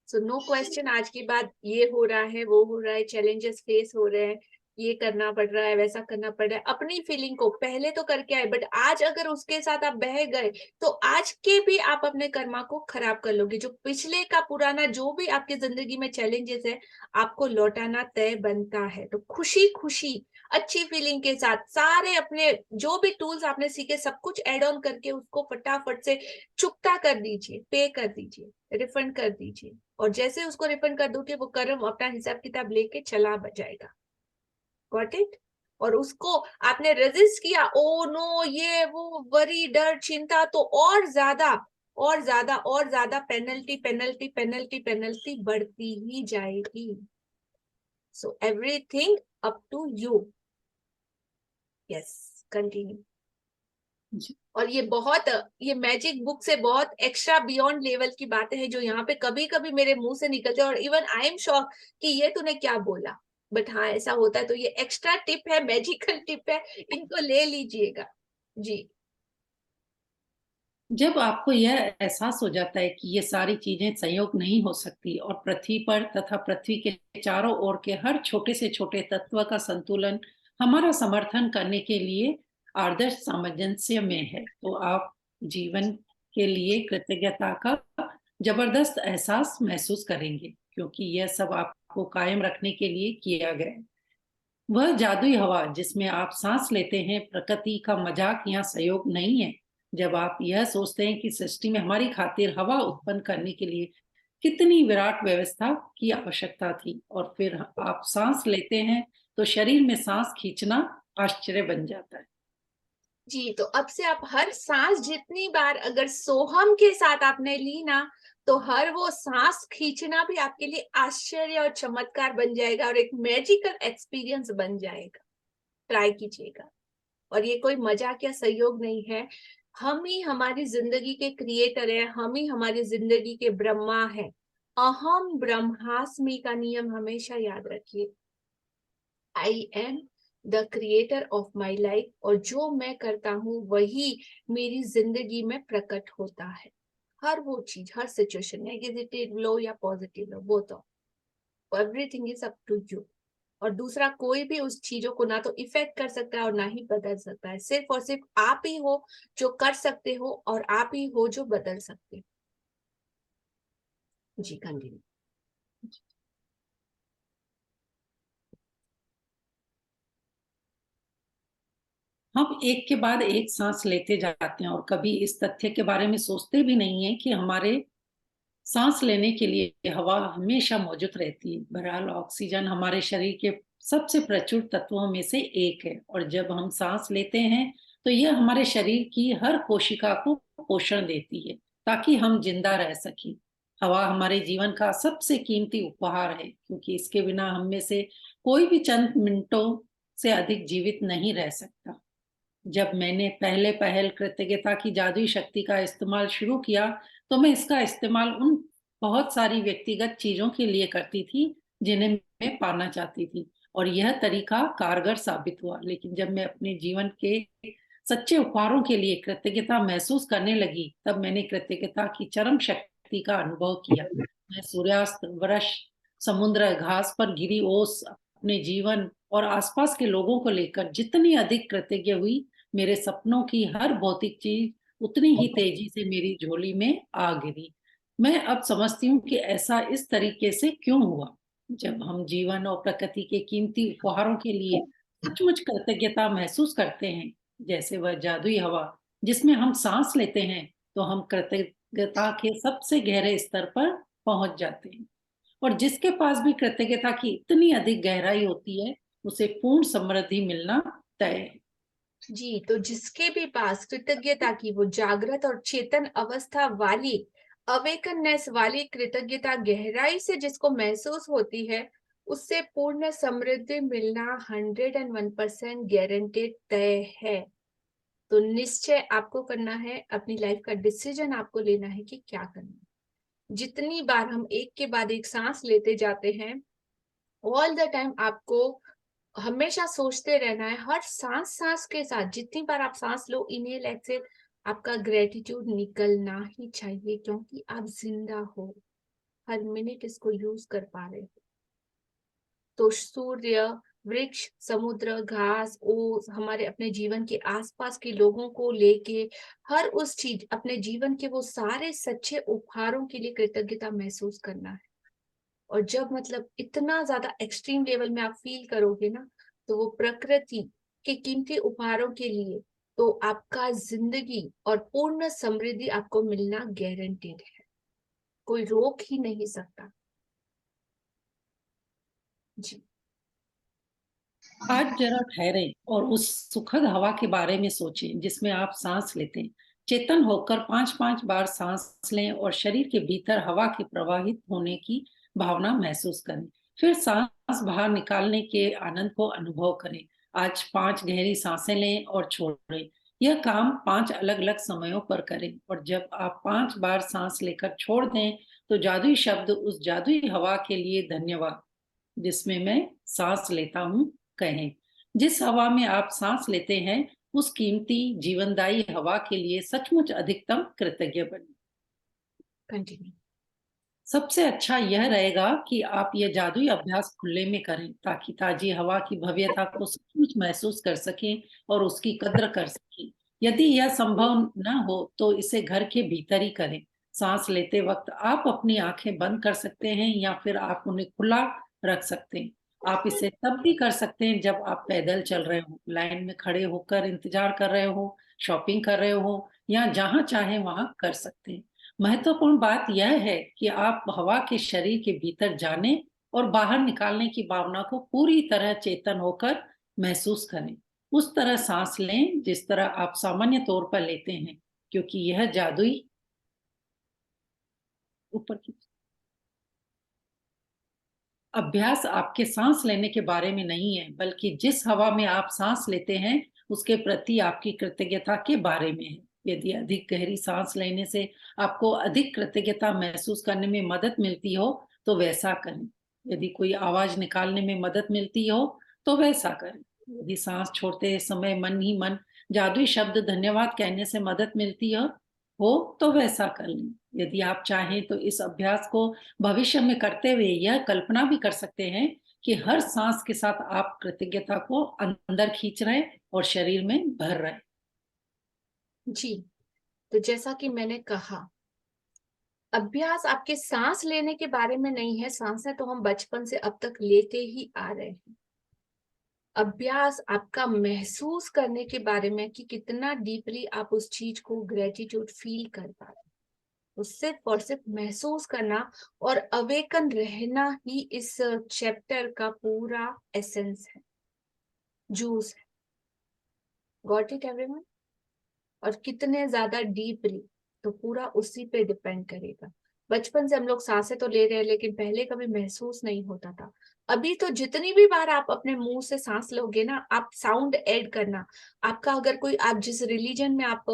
So no question आज की बात ये हो रहा है वो हो रहा है, चैलेंजेस फेस हो रहे हैं, ये करना पड़ रहा है वैसा करना पड़ रहा है, अपनी फीलिंग को पहले तो करके आए बट आज अगर उसके साथ आप बह गए तो आज के भी आप अपने कर्मा को खराब कर लोगे। जो पिछले का पुराना जो भी आपकी जिंदगी में चैलेंजेस है आपको लौटाना तय बनता है। तो खुशी खुशी अच्छी फीलिंग के साथ सारे अपने जो भी टूल्स आपने सीखे सब कुछ एड ऑन करके उसको फटाफट से चुकता कर दीजिए, पे कर दीजिए, रिफंड कर दीजिए। और जैसे उसको रिफंड कर दोगे वो कर्म अपना हिसाब किताब लेके चला जाएगा। Got it? और उसको आपने रेजिस्ट किया, ओ नो ये वो वरी डर चिंता, तो और ज्यादा और ज्यादा और ज्यादा पेनल्टी पेनल्टी पेनल्टी पेनल्टी बढ़ती ही जाएगी। So everything up to you. Yes continue. और ये बहुत ये मैजिक बुक से बहुत एक्स्ट्रा बियॉन्ड लेवल की बातें हैं जो यहाँ पे कभी कभी मेरे मुंह से निकलते हैं और इवन आई एम शॉक कि ये तूने क्या बोला, बट हाँ ऐसा होता है। तो ये एक्स्ट्रा टिप है, मैजिकल टिप है, इनको ले लीजिएगा जी। जब आपको यह एहसास हो जाता है कि ये सारी चीजें संयोग नहीं हो सकती और पृथ्वी पर तथा पृथ्वी के चारों ओर के हर छोटे से छोटे तत्व का संतुलन हमारा समर्थन करने के लिए आदर्श सामंजस्य में है, तो आप जीवन के लिए कृतज्ञता का जबरदस्त एहसास महसूस करेंगे, क्योंकि यह सब आपको कायम रखने के लिए किया गया है। वह जादुई हवा जिसमें आप सांस लेते हैं प्रकृति का मजाक या सहयोग नहीं है। जब आप यह सोचते हैं कि सृष्टि में हमारी खातिर हवा उत्पन्न करने के लिए कितनी विराट व्यवस्था की आवश्यकता थी, और फिर आप सांस लेते हैं तो शरीर में सांस खींचना आश्चर्य बन जाता है। जी तो अब से आप हर सांस जितनी बार अगर सोहम के साथ आपने ली ना तो हर वो सांस खींचना भी आपके लिए आश्चर्य और चमत्कार बन जाएगा और एक मैजिकल एक्सपीरियंस बन जाएगा। ट्राई कीजिएगा। और ये कोई मजाक या सहयोग नहीं है, हम ही हमारी जिंदगी के क्रिएटर है, हम ही हमारी जिंदगी के ब्रह्मा है। अहम ब्रह्मास्मि का नियम हमेशा याद रखिए। I am the creator of my life, और जो मैं करता हूँ वही मेरी जिंदगी में प्रकट होता है। हर वो चीज हर सिचुएशन नेगेटिव लो या पॉजिटिव लो वो तो everything is up to you. और दूसरा कोई भी उस चीजों को ना तो इफेक्ट कर सकता है और ना ही बदल सकता है। सिर्फ और सिर्फ आप ही हो जो कर सकते हो और आप ही हो जो बदल सकते हो। जी कंटिन्यू। हम एक के बाद एक सांस लेते जाते हैं और कभी इस तथ्य के बारे में सोचते भी नहीं है कि हमारे सांस लेने के लिए हवा हमेशा मौजूद रहती है। बहरहाल ऑक्सीजन हमारे शरीर के सबसे प्रचुर तत्वों में से एक है, और जब हम सांस लेते हैं तो यह हमारे शरीर की हर कोशिका को पोषण देती है ताकि हम जिंदा रह सकें। हवा हमारे जीवन का सबसे कीमती उपहार है, क्योंकि इसके बिना हम में से कोई भी चंद मिनटों से अधिक जीवित नहीं रह सकता। जब मैंने पहल कृतज्ञता की जादुई शक्ति का इस्तेमाल शुरू किया, तो मैं इसका इस्तेमाल उन बहुत सारी व्यक्तिगत चीजों के लिए करती थी जिन्हें मैं पाना चाहती थी, और यह तरीका कारगर साबित हुआ। लेकिन जब मैं अपने जीवन के सच्चे उपहारों के लिए कृतज्ञता महसूस करने लगी, तब मैंने कृतज्ञता की चरम शक्ति का अनुभव किया। मैं सूर्यास्त, वर्ष, समुद्र, घास पर गिरी ओस, अपने जीवन और आसपास के लोगों को लेकर जितनी अधिक कृतज्ञ हुई, मेरे सपनों की हर भौतिक चीज उतनी ही तेजी से मेरी झोली में आ गिरी। मैं अब समझती हूँ कि ऐसा इस तरीके से क्यों हुआ। जब हम जीवन और प्रकृति के कीमती उपहारों के लिए सचमुच कृतज्ञता महसूस करते हैं, जैसे वह जादुई हवा जिसमें हम सांस लेते हैं, तो हम कृतज्ञता के सबसे गहरे स्तर पर पहुंच जाते हैं। और जिसके पास भी कृतज्ञता की इतनी अधिक गहराई होती है, उसे पूर्ण समृद्धि मिलना तय है। जी, तो जिसके भी पास कृतज्ञता की वो जागृत और चेतन अवस्था वाली, अवेकननेस वाली कृतज्ञता गहराई से जिसको महसूस होती है, उससे पूर्ण समृद्धि मिलना 101% गारंटेड तय है। तो निश्चय आपको करना है, अपनी लाइफ का डिसीजन आपको लेना है कि क्या करना है। जितनी बार हम एक के बाद एक सांस लेते जाते हैं, ऑल द टाइम आपको हमेशा सोचते रहना है, हर सांस के साथ जितनी बार आप सांस लो, इनहेल एक्सहेल, आपका ग्रेटिट्यूड निकलना ही चाहिए, क्योंकि आप जिंदा हो, हर मिनट इसको यूज कर पा रहे हो। तो सूर्य, वृक्ष, समुद्र, घास, ओस, हमारे अपने जीवन के आसपास के लोगों को लेके हर उस चीज, अपने जीवन के वो सारे सच्चे उपहारों के लिए कृतज्ञता महसूस करना है। और जब मतलब इतना ज्यादा एक्सट्रीम लेवल में आप फील करोगे ना, तो वो प्रकृति के कीमती उपहारों के लिए तो आपका जिंदगी और पूर्ण समृद्धि आपको मिलना गारंटेड है, कोई रोक ही नहीं सकता। जी, आज जरा ठहरें और उस सुखद हवा के बारे में सोचें जिसमें आप सांस लेते हैं। चेतन होकर 5-5 बार सांस लें और शरीर के भीतर हवा के प्रवाहित होने की भावना महसूस करें। फिर सांस बाहर निकालने के आनंद को अनुभव करें। आज 5 गहरी सांसें लें और छोड़ें। यह काम 5 अलग-अलग समयों पर करें, और जब आप 5 बार सांस लेकर छोड़ दें, तो जादुई शब्द उस जादुई हवा के लिए धन्यवाद, जिसमें मैं सांस लेता हूँ, कहें। जिस हवा में आप सांस लेते हैं, उस कीमती जीवनदायी हवा के लिए सचमुच अधिकतम कृतज्ञ बनें। कंटिन्यू। सबसे अच्छा यह रहेगा कि आप यह जादुई अभ्यास खुले में करें, ताकि ताजी हवा की भव्यता को सचमुच महसूस कर सकें और उसकी कद्र कर सकें। यदि यह संभव न हो, तो इसे घर के भीतर ही करें। सांस लेते वक्त आप अपनी आंखें बंद कर सकते हैं या फिर आप उन्हें खुला रख सकते हैं। आप इसे तब भी कर सकते हैं जब आप पैदल चल रहे हो, लाइन में खड़े होकर इंतजार कर रहे हो, शॉपिंग कर रहे हो, या जहां चाहे वहां कर सकते हैं। महत्वपूर्ण बात यह है कि आप हवा के शरीर के भीतर जाने और बाहर निकालने की भावना को पूरी तरह चेतन होकर महसूस करें। उस तरह सांस लें जिस तरह आप सामान्य तौर पर लेते हैं, क्योंकि यह जादुई ऊपर की अभ्यास आपके सांस लेने के बारे में नहीं है, बल्कि जिस हवा में आप सांस लेते हैं उसके प्रति आपकी कृतज्ञता के बारे में है। यदि अधिक गहरी सांस लेने से आपको अधिक कृतज्ञता महसूस करने में मदद मिलती हो, तो वैसा करें। यदि कोई आवाज निकालने में मदद मिलती हो, तो वैसा करें। यदि सांस छोड़ते समय मन ही मन जादुई शब्द धन्यवाद कहने से मदद मिलती हो तो वैसा कर लें। यदि आप चाहें तो इस अभ्यास को भविष्य में करते हुए यह कल्पना भी कर सकते हैं कि हर सांस के साथ आप कृतज्ञता को अंदर खींच रहे और शरीर में भर रहे। जी, तो जैसा कि मैंने कहा, अभ्यास आपके सांस लेने के बारे में नहीं है। सांसें तो हम बचपन से अब तक लेते ही आ रहे हैं। अभ्यास आपका महसूस करने के बारे में कि कितना डीपली आप उस चीज को ग्रेटिट्यूड फील कर पा रहे हैं। तो सिर्फ और सिर्फ महसूस करना और अवेकन रहना ही इस चैप्टर का पूरा एसेंस है, जूस है। Got it everyone? और कितने ज्यादा डीपली, तो पूरा उसी पे डिपेंड करेगा। बचपन से हम लोग सांसें तो ले रहे हैं, लेकिन पहले कभी महसूस नहीं होता था। अभी तो जितनी भी बार आप अपने मुंह से सांस लोगे ना, आप साउंड ऐड करना। आपका अगर कोई, आप जिस रिलीजन में आप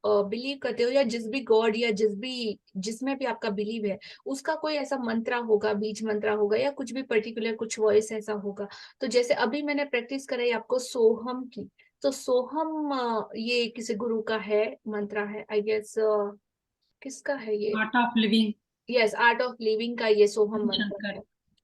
बिलीव करते हो, या जिस भी गॉड या जिसमें भी आपका बिलीव है, उसका कोई ऐसा मंत्रा होगा, बीज मंत्रा होगा, या कुछ भी पर्टिकुलर कुछ वॉइस ऐसा होगा। तो जैसे अभी मैंने प्रैक्टिस कराई आपको सोहम की, तो सोहम ये किसी गुरु का है, मंत्रा है, आई गेस। किसका है ये? Art of living, yes, art of living का ये सोहम मंत्र शंकर। है।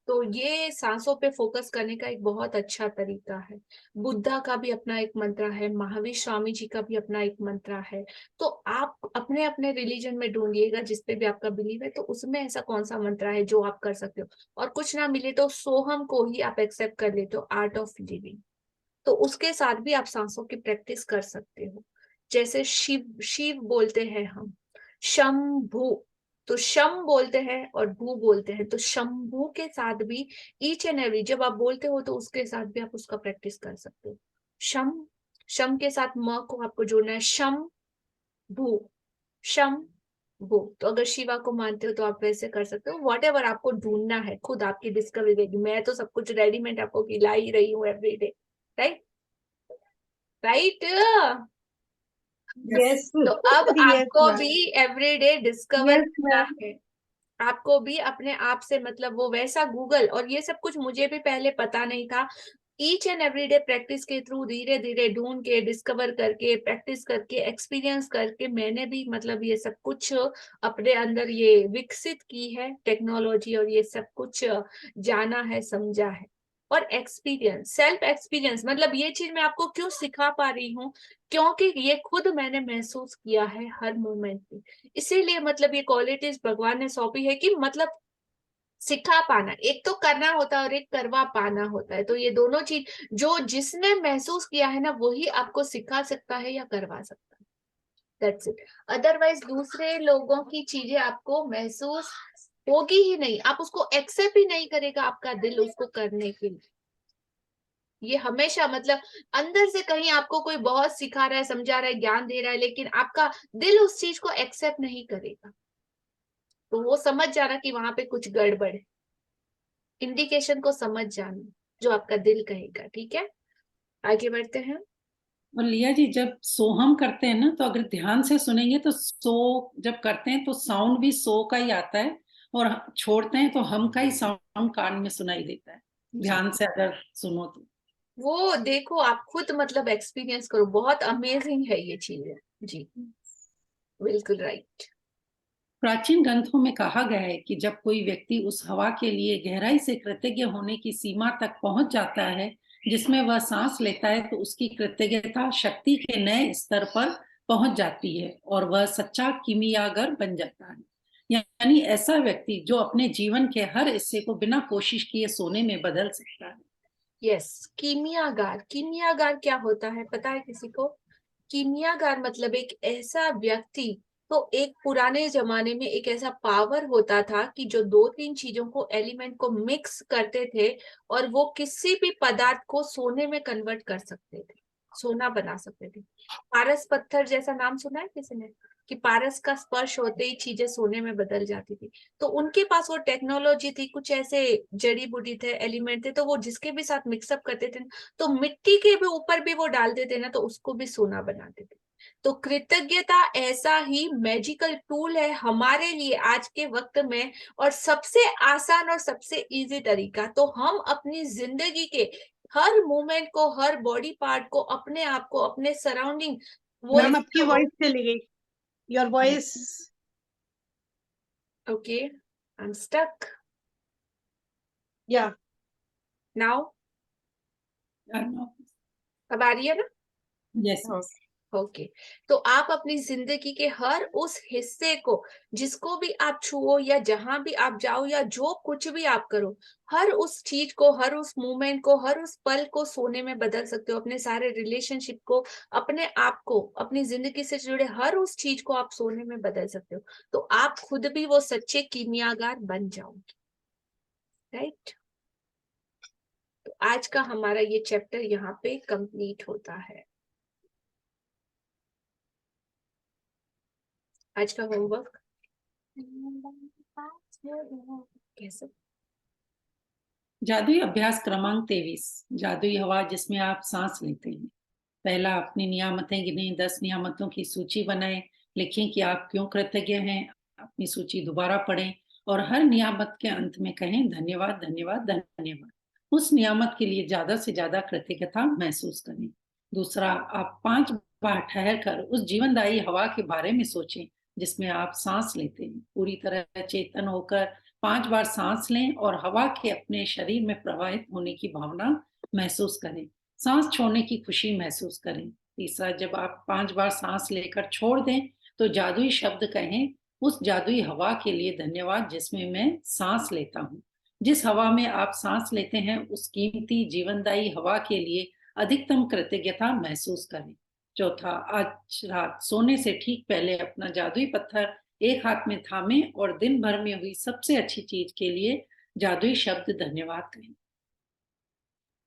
तो ये सांसों पे फोकस करने का एक बहुत अच्छा तरीका है। बुद्धा का भी अपना एक मंत्र है, महावीर स्वामी जी का भी अपना एक मंत्र है। तो आप अपने अपने रिलीजन में ढूंढिएगा, जिसपे भी आपका बिलीव है, तो उसमें ऐसा कौन सा मंत्र है जो आप कर सकते हो। और कुछ ना मिले तो सोहम को ही आप एक्सेप्ट कर लेते हो, आर्ट ऑफ लिविंग। तो उसके साथ भी आप सांसों की प्रैक्टिस कर सकते हो। जैसे शिव, शिव बोलते हैं हम, शंभु, तो शम बोलते हैं और भू बोलते हैं। तो शंभु के साथ भी ईच एंड एवरी, जब आप बोलते हो तो उसके साथ भी आप उसका प्रैक्टिस कर सकते हो। शम, शम के साथ म को आपको जोड़ना है, शम भू, शम भू। तो अगर शिवा को मानते हो तो आप वैसे कर सकते हो। वॉट एवर आपको ढूंढना है, खुद आपकी डिस्कवरी रहेगी। मैं तो सब कुछ रेडीमेड आपको खिला ही रही हूँ एवरीडे, राइट? राइट? यस तो अब यस आपको मैम, भी एवरीडे डिस्कवर यस करना मैम। है। आपको भी अपने आप से, मतलब वो वैसा गूगल और ये सब कुछ मुझे भी पहले पता नहीं था। ईच एंड एवरीडे प्रैक्टिस के थ्रू, धीरे धीरे ढूंढ के, डिस्कवर करके, प्रैक्टिस करके, एक्सपीरियंस करके, मैंने भी मतलब ये सब कुछ अपने अंदर ये विकसित की है टेक्नोलॉजी, और ये सब कुछ जाना है, समझा है। और एक्सपीरियंस, सेल्फ एक्सपीरियंस, मतलब ये चीज मैं आपको क्यों सिखा पा रही हूँ, क्योंकि ये खुद मैंने महसूस किया है हर मोमेंट पे। इसीलिए मतलब ये क्वालिटीज भगवान ने सौंपी है कि मतलब सिखा पाना, एक तो करना होता है और एक करवा पाना होता है। तो ये दोनों चीज जो जिसने महसूस किया है ना, वही आपको सिखा सकता है या करवा सकता है। That's it. अदरवाइज दूसरे लोगों की चीजें आपको महसूस होगी ही नहीं, आप उसको एक्सेप्ट ही नहीं करेगा आपका दिल उसको करने के लिए। ये हमेशा मतलब अंदर से कहीं आपको कोई बहुत सिखा रहा है, समझा रहा है, ज्ञान दे रहा है, लेकिन आपका दिल उस चीज को एक्सेप्ट नहीं करेगा, तो वो समझ जाना कि वहां पे कुछ गड़बड़ है। इंडिकेशन को समझ जाना जो आपका दिल कहेगा। ठीक है, आगे बढ़ते हैं। और लिया जी, जब सोहम करते हैं ना, तो अगर ध्यान से सुनेंगे तो सो जब करते हैं तो साउंड भी सो का ही आता है, और छोड़ते हैं तो हम का ही साउंड कान में सुनाई देता है, ध्यान से अगर सुनो तो। वो देखो, आप खुद मतलब एक्सपीरियंस करो, बहुत अमेजिंग है ये चीजें। जी बिल्कुल राइट। प्राचीन ग्रंथों में कहा गया है कि जब कोई व्यक्ति उस हवा के लिए गहराई से कृतज्ञ होने की सीमा तक पहुंच जाता है जिसमें वह सांस लेता है, तो उसकी कृतज्ञता शक्ति के नए स्तर पर पहुंच जाती है और वह सच्चा कीमियागर बन जाता है। यानी ऐसा व्यक्ति जो अपने जीवन के हर हिस्से को बिना कोशिश किए सोने में बदल सकता है। यस, कीमियागार। कीमियागार क्या होता है पता है किसी को? कीमियागार मतलब एक ऐसा व्यक्ति, तो एक पुराने जमाने में एक ऐसा पावर होता था कि जो 2-3 चीजों को, एलिमेंट को मिक्स करते थे, और वो किसी भी पदार्थ को सोने में कन्वर्ट कर सकते थे, सोना बना सकते थे। पारस पत्थर जैसा नाम सुना है किसी ने, कि पारस का स्पर्श होते ही चीजें सोने में बदल जाती थी। तो उनके पास वो टेक्नोलॉजी थी, कुछ ऐसे जड़ी बूटी थे, एलिमेंट थे, तो वो जिसके भी साथ मिक्सअप करते थे, तो मिट्टी के भी ऊपर भी वो डालते थे ना, तो उसको भी सोना बनाते थे। तो कृतज्ञता ऐसा ही मैजिकल टूल है हमारे लिए आज के वक्त में, और सबसे आसान और सबसे इजी तरीका। तो हम अपनी जिंदगी के हर मोमेंट को, हर बॉडी पार्ट को, अपने आप को, अपने सराउंडिंग, वो मैम आपकी वॉइस चली गई, your voice. Okay, I am stuck या नाउ। अब आ रही है ना? यस। ओके तो आप अपनी जिंदगी के हर उस हिस्से को, जिसको भी आप छुओ या जहां भी आप जाओ या जो कुछ भी आप करो, हर उस चीज को, हर उस मोमेंट को, हर उस पल को सोने में बदल सकते हो। अपने सारे रिलेशनशिप को, अपने आप को, अपनी जिंदगी से जुड़े हर उस चीज को आप सोने में बदल सकते हो। तो आप खुद भी वो सच्चे कीमियागार बन जाओगे, राइट। तो आज का हमारा ये चैप्टर यहाँ पे कंप्लीट होता है। आज का होमवर्क कैसे? जादुई अभ्यास क्रमांक 23, जादुई हवा जिसमें आप सांस लेते हैं। पहला, अपनी नियामतें गिनें, 10 नियामतों की सूची बनाएं, लिखें कि आप क्यों कृतज्ञ हैं। अपनी सूची दोबारा पढ़ें और हर नियामत के अंत में कहें धन्यवाद धन्यवाद धन्यवाद। उस नियामत के लिए ज्यादा से ज्यादा कृतज्ञता महसूस करें। दूसरा, आप 5 बार ठहर कर उस जीवनदायी हवा के बारे में सोचें जिसमें आप सांस लेते हैं। पूरी तरह चेतन होकर 5 बार सांस लें और हवा के अपने शरीर में प्रवाहित होने की भावना महसूस करें। सांस छोड़ने की खुशी महसूस करें। तीसरा, जब आप 5 बार सांस लेकर छोड़ दें तो जादुई शब्द कहें, उस जादुई हवा के लिए धन्यवाद जिसमें मैं सांस लेता हूँ। जिस हवा में आप सांस लेते हैं उस कीमती जीवनदायी हवा के लिए अधिकतम कृतज्ञता महसूस करें। चौथा, आज रात सोने से ठीक पहले अपना जादुई पत्थर एक हाथ में थामें और दिन भर में हुई सबसे अच्छी चीज के लिए जादुई शब्द धन्यवाद कहें।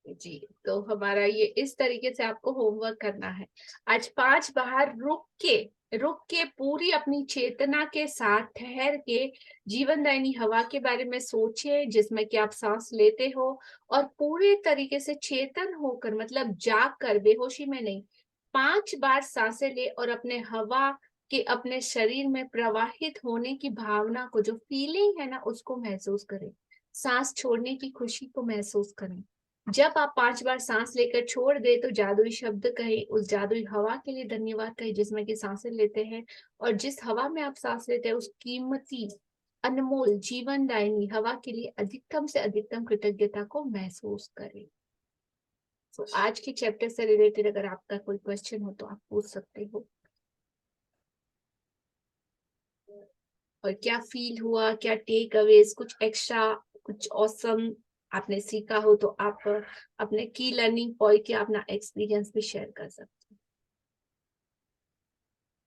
जी, तो हमारा ये इस तरीके से आपको होमवर्क करना है। आज 5 बार रुक के पूरी अपनी चेतना के साथ ठहर के जीवनदायिनी हवा के बारे में सोचिए जिसमें कि आप सांस लेते हो, और पूरे तरीके से चेतन होकर, मतलब जाग कर, बेहोशी में नहीं, 5 बार सांसें ले और अपने हवा के अपने शरीर में प्रवाहित होने की भावना को, जो फीलिंग है ना, उसको महसूस करें। सांस छोड़ने की खुशी को महसूस करें। जब आप 5 बार सांस लेकर छोड़ दे तो जादुई शब्द कहे, उस जादुई हवा के लिए धन्यवाद कहे जिसमें कि सांसें लेते हैं, और जिस हवा में आप सांस लेते हैं उस कीमती अनमोल जीवनदायिनी हवा के लिए अधिकतम से अधिकतम कृतज्ञता को महसूस करें। तो आज के चैप्टर से रिलेटेड अगर आपका कोई क्वेश्चन हो तो आप पूछ सकते हो। और क्या फील हुआ, क्या टेक अवेज, कुछ एक्स्ट्रा, कुछ ऑसम आपने सीखा हो तो आप अपने की लर्निंग पॉइंट या अपना एक्सपीरियंस भी शेयर कर सकते हैं।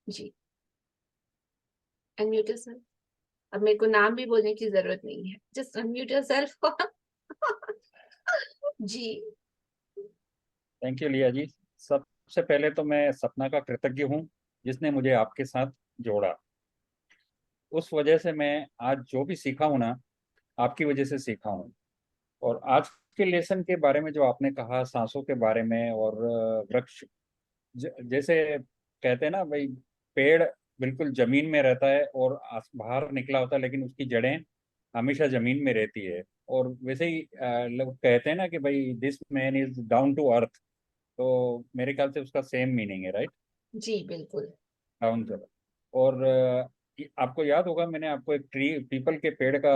जी, अनम्यूट योरसेल्फ। अब मेरे को नाम भी बोलने की जरूरत नहीं है, जस्ट अनम्यूट योरसेल्फ। जी, थैंक यू लिया जी। सबसे पहले तो मैं सपना का कृतज्ञ हूँ जिसने मुझे आपके साथ जोड़ा। उस वजह से मैं आज जो भी सीखा हूँ ना, आपकी वजह से सीखा हूँ। और आज के लेसन के बारे में जो आपने कहा, सांसों के बारे में, और वृक्ष जैसे कहते हैं ना भाई, पेड़ बिल्कुल जमीन में रहता है और बाहर निकला होता है, लेकिन उसकी जड़ें हमेशा जमीन में रहती है। और वैसे ही लोग कहते हैं ना कि भाई this man is down to earth, तो मेरे ख्याल से उसका सेम मीनिंग है, राइट? जी बिल्कुल। Down to earth. और आपको याद होगा, मैंने आपको एक पीपल के पेड़ का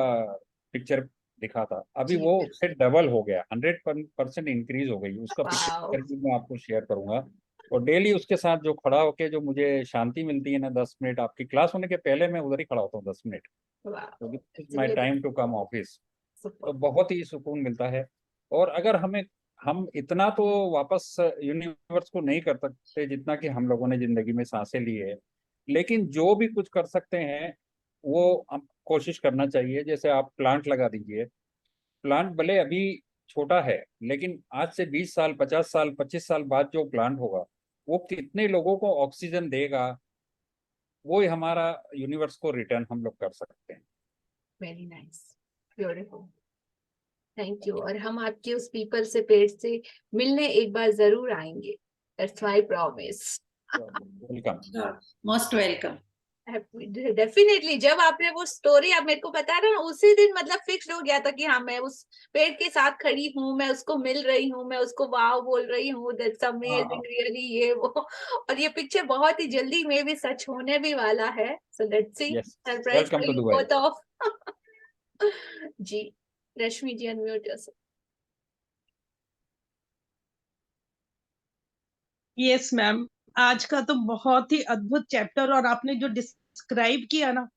पिक्चर दिखा था। अभी जी वो बिल्कुल। उससे डबल हो गया, 100% इंक्रीज हो गई। उसका वाओ, पिक्चर भी मैं आपको शेयर करूंगा। और डेली उसके साथ जो खड़ा होके जो मुझे शांति मिलती है ना, 10 मिनट, आपकी क्लास होने के पहले मैं उधर ही खड़ा होता हूँ 10 मिनट, वाओ, तो it's my really time to come office. तो सुपर। बहुत ही सुकून मिलता है। और अगर हम इतना तो वापस यूनिवर्स को नहीं कर सकते जितना कि हम लोगों ने जिंदगी में सांसें ली है, लेकिन जो भी कुछ कर सकते हैं वो हम कोशिश करना चाहिए। जैसे आप प्लांट लगा दीजिए। प्लांट भले अभी छोटा है, लेकिन आज से 20 साल, 50 साल, 25 साल बाद जो प्लांट होगा वो कितने लोगों को ऑक्सीजन देगा, वो ही हमारा यूनिवर्स को रिटर्न हम लोग कर सकते हैं। Very nice, beautiful, thank you. और हम आपके उस पीपल से, पेड़ से मिलने एक बार जरूर आएंगे, that's my promise. Welcome. Most welcome. Definitely. जब आपने वो स्टोरी आप मेरे को बता रहे हो, उसी दिन मतलब फिक्स्ड हो गया था कि हाँ, मैं उस पेड़ के साथ खड़ी हूँ, मैं उसको मिल रही हूँ, मैं उसको वाव बोल रही हूँ, दैट्स अमेजिंग रियली, ये वो। और ये पिक्चर बहुत ही जल्दी में भी सच होने भी वाला है, so let's see. Yes, surprise welcome for to you Dubai. Both of. जी, Rashmi ji unmute yourself. Yes, ma'am. आज का तो बहुत ही अद्भुत चैप्टर, और आपने जो डिस्क्राइब किया ना,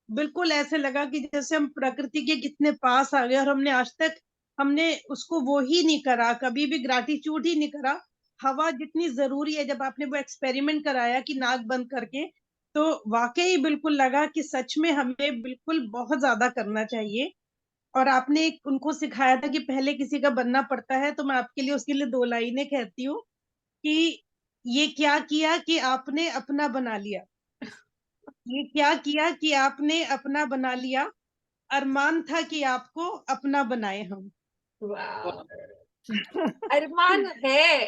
बिल्कुल ऐसे लगा कि जैसे हम प्रकृति के कितने पास आ गए, और हमने आज तक हमने उसको वो ही नहीं करा, कभी भी ग्रैटिट्यूड ही नहीं करा। हवा जितनी जरूरी है, जब आपने वो एक्सपेरिमेंट कराया कि नाक बंद करके, तो वाकई बिल्कुल लगा कि सच में हमें बिल्कुल बहुत ज्यादा करना चाहिए। और आपने उनको सिखाया था कि पहले किसी का बनना पड़ता है, तो मैं आपके लिए उसके लिए 2 लाइनें कहती हूँ कि ये क्या किया कि आपने अपना बना लिया, ये क्या किया कि आपने अपना बना लिया, अरमान था कि आपको अपना बनाए हम। वाह, अरमान है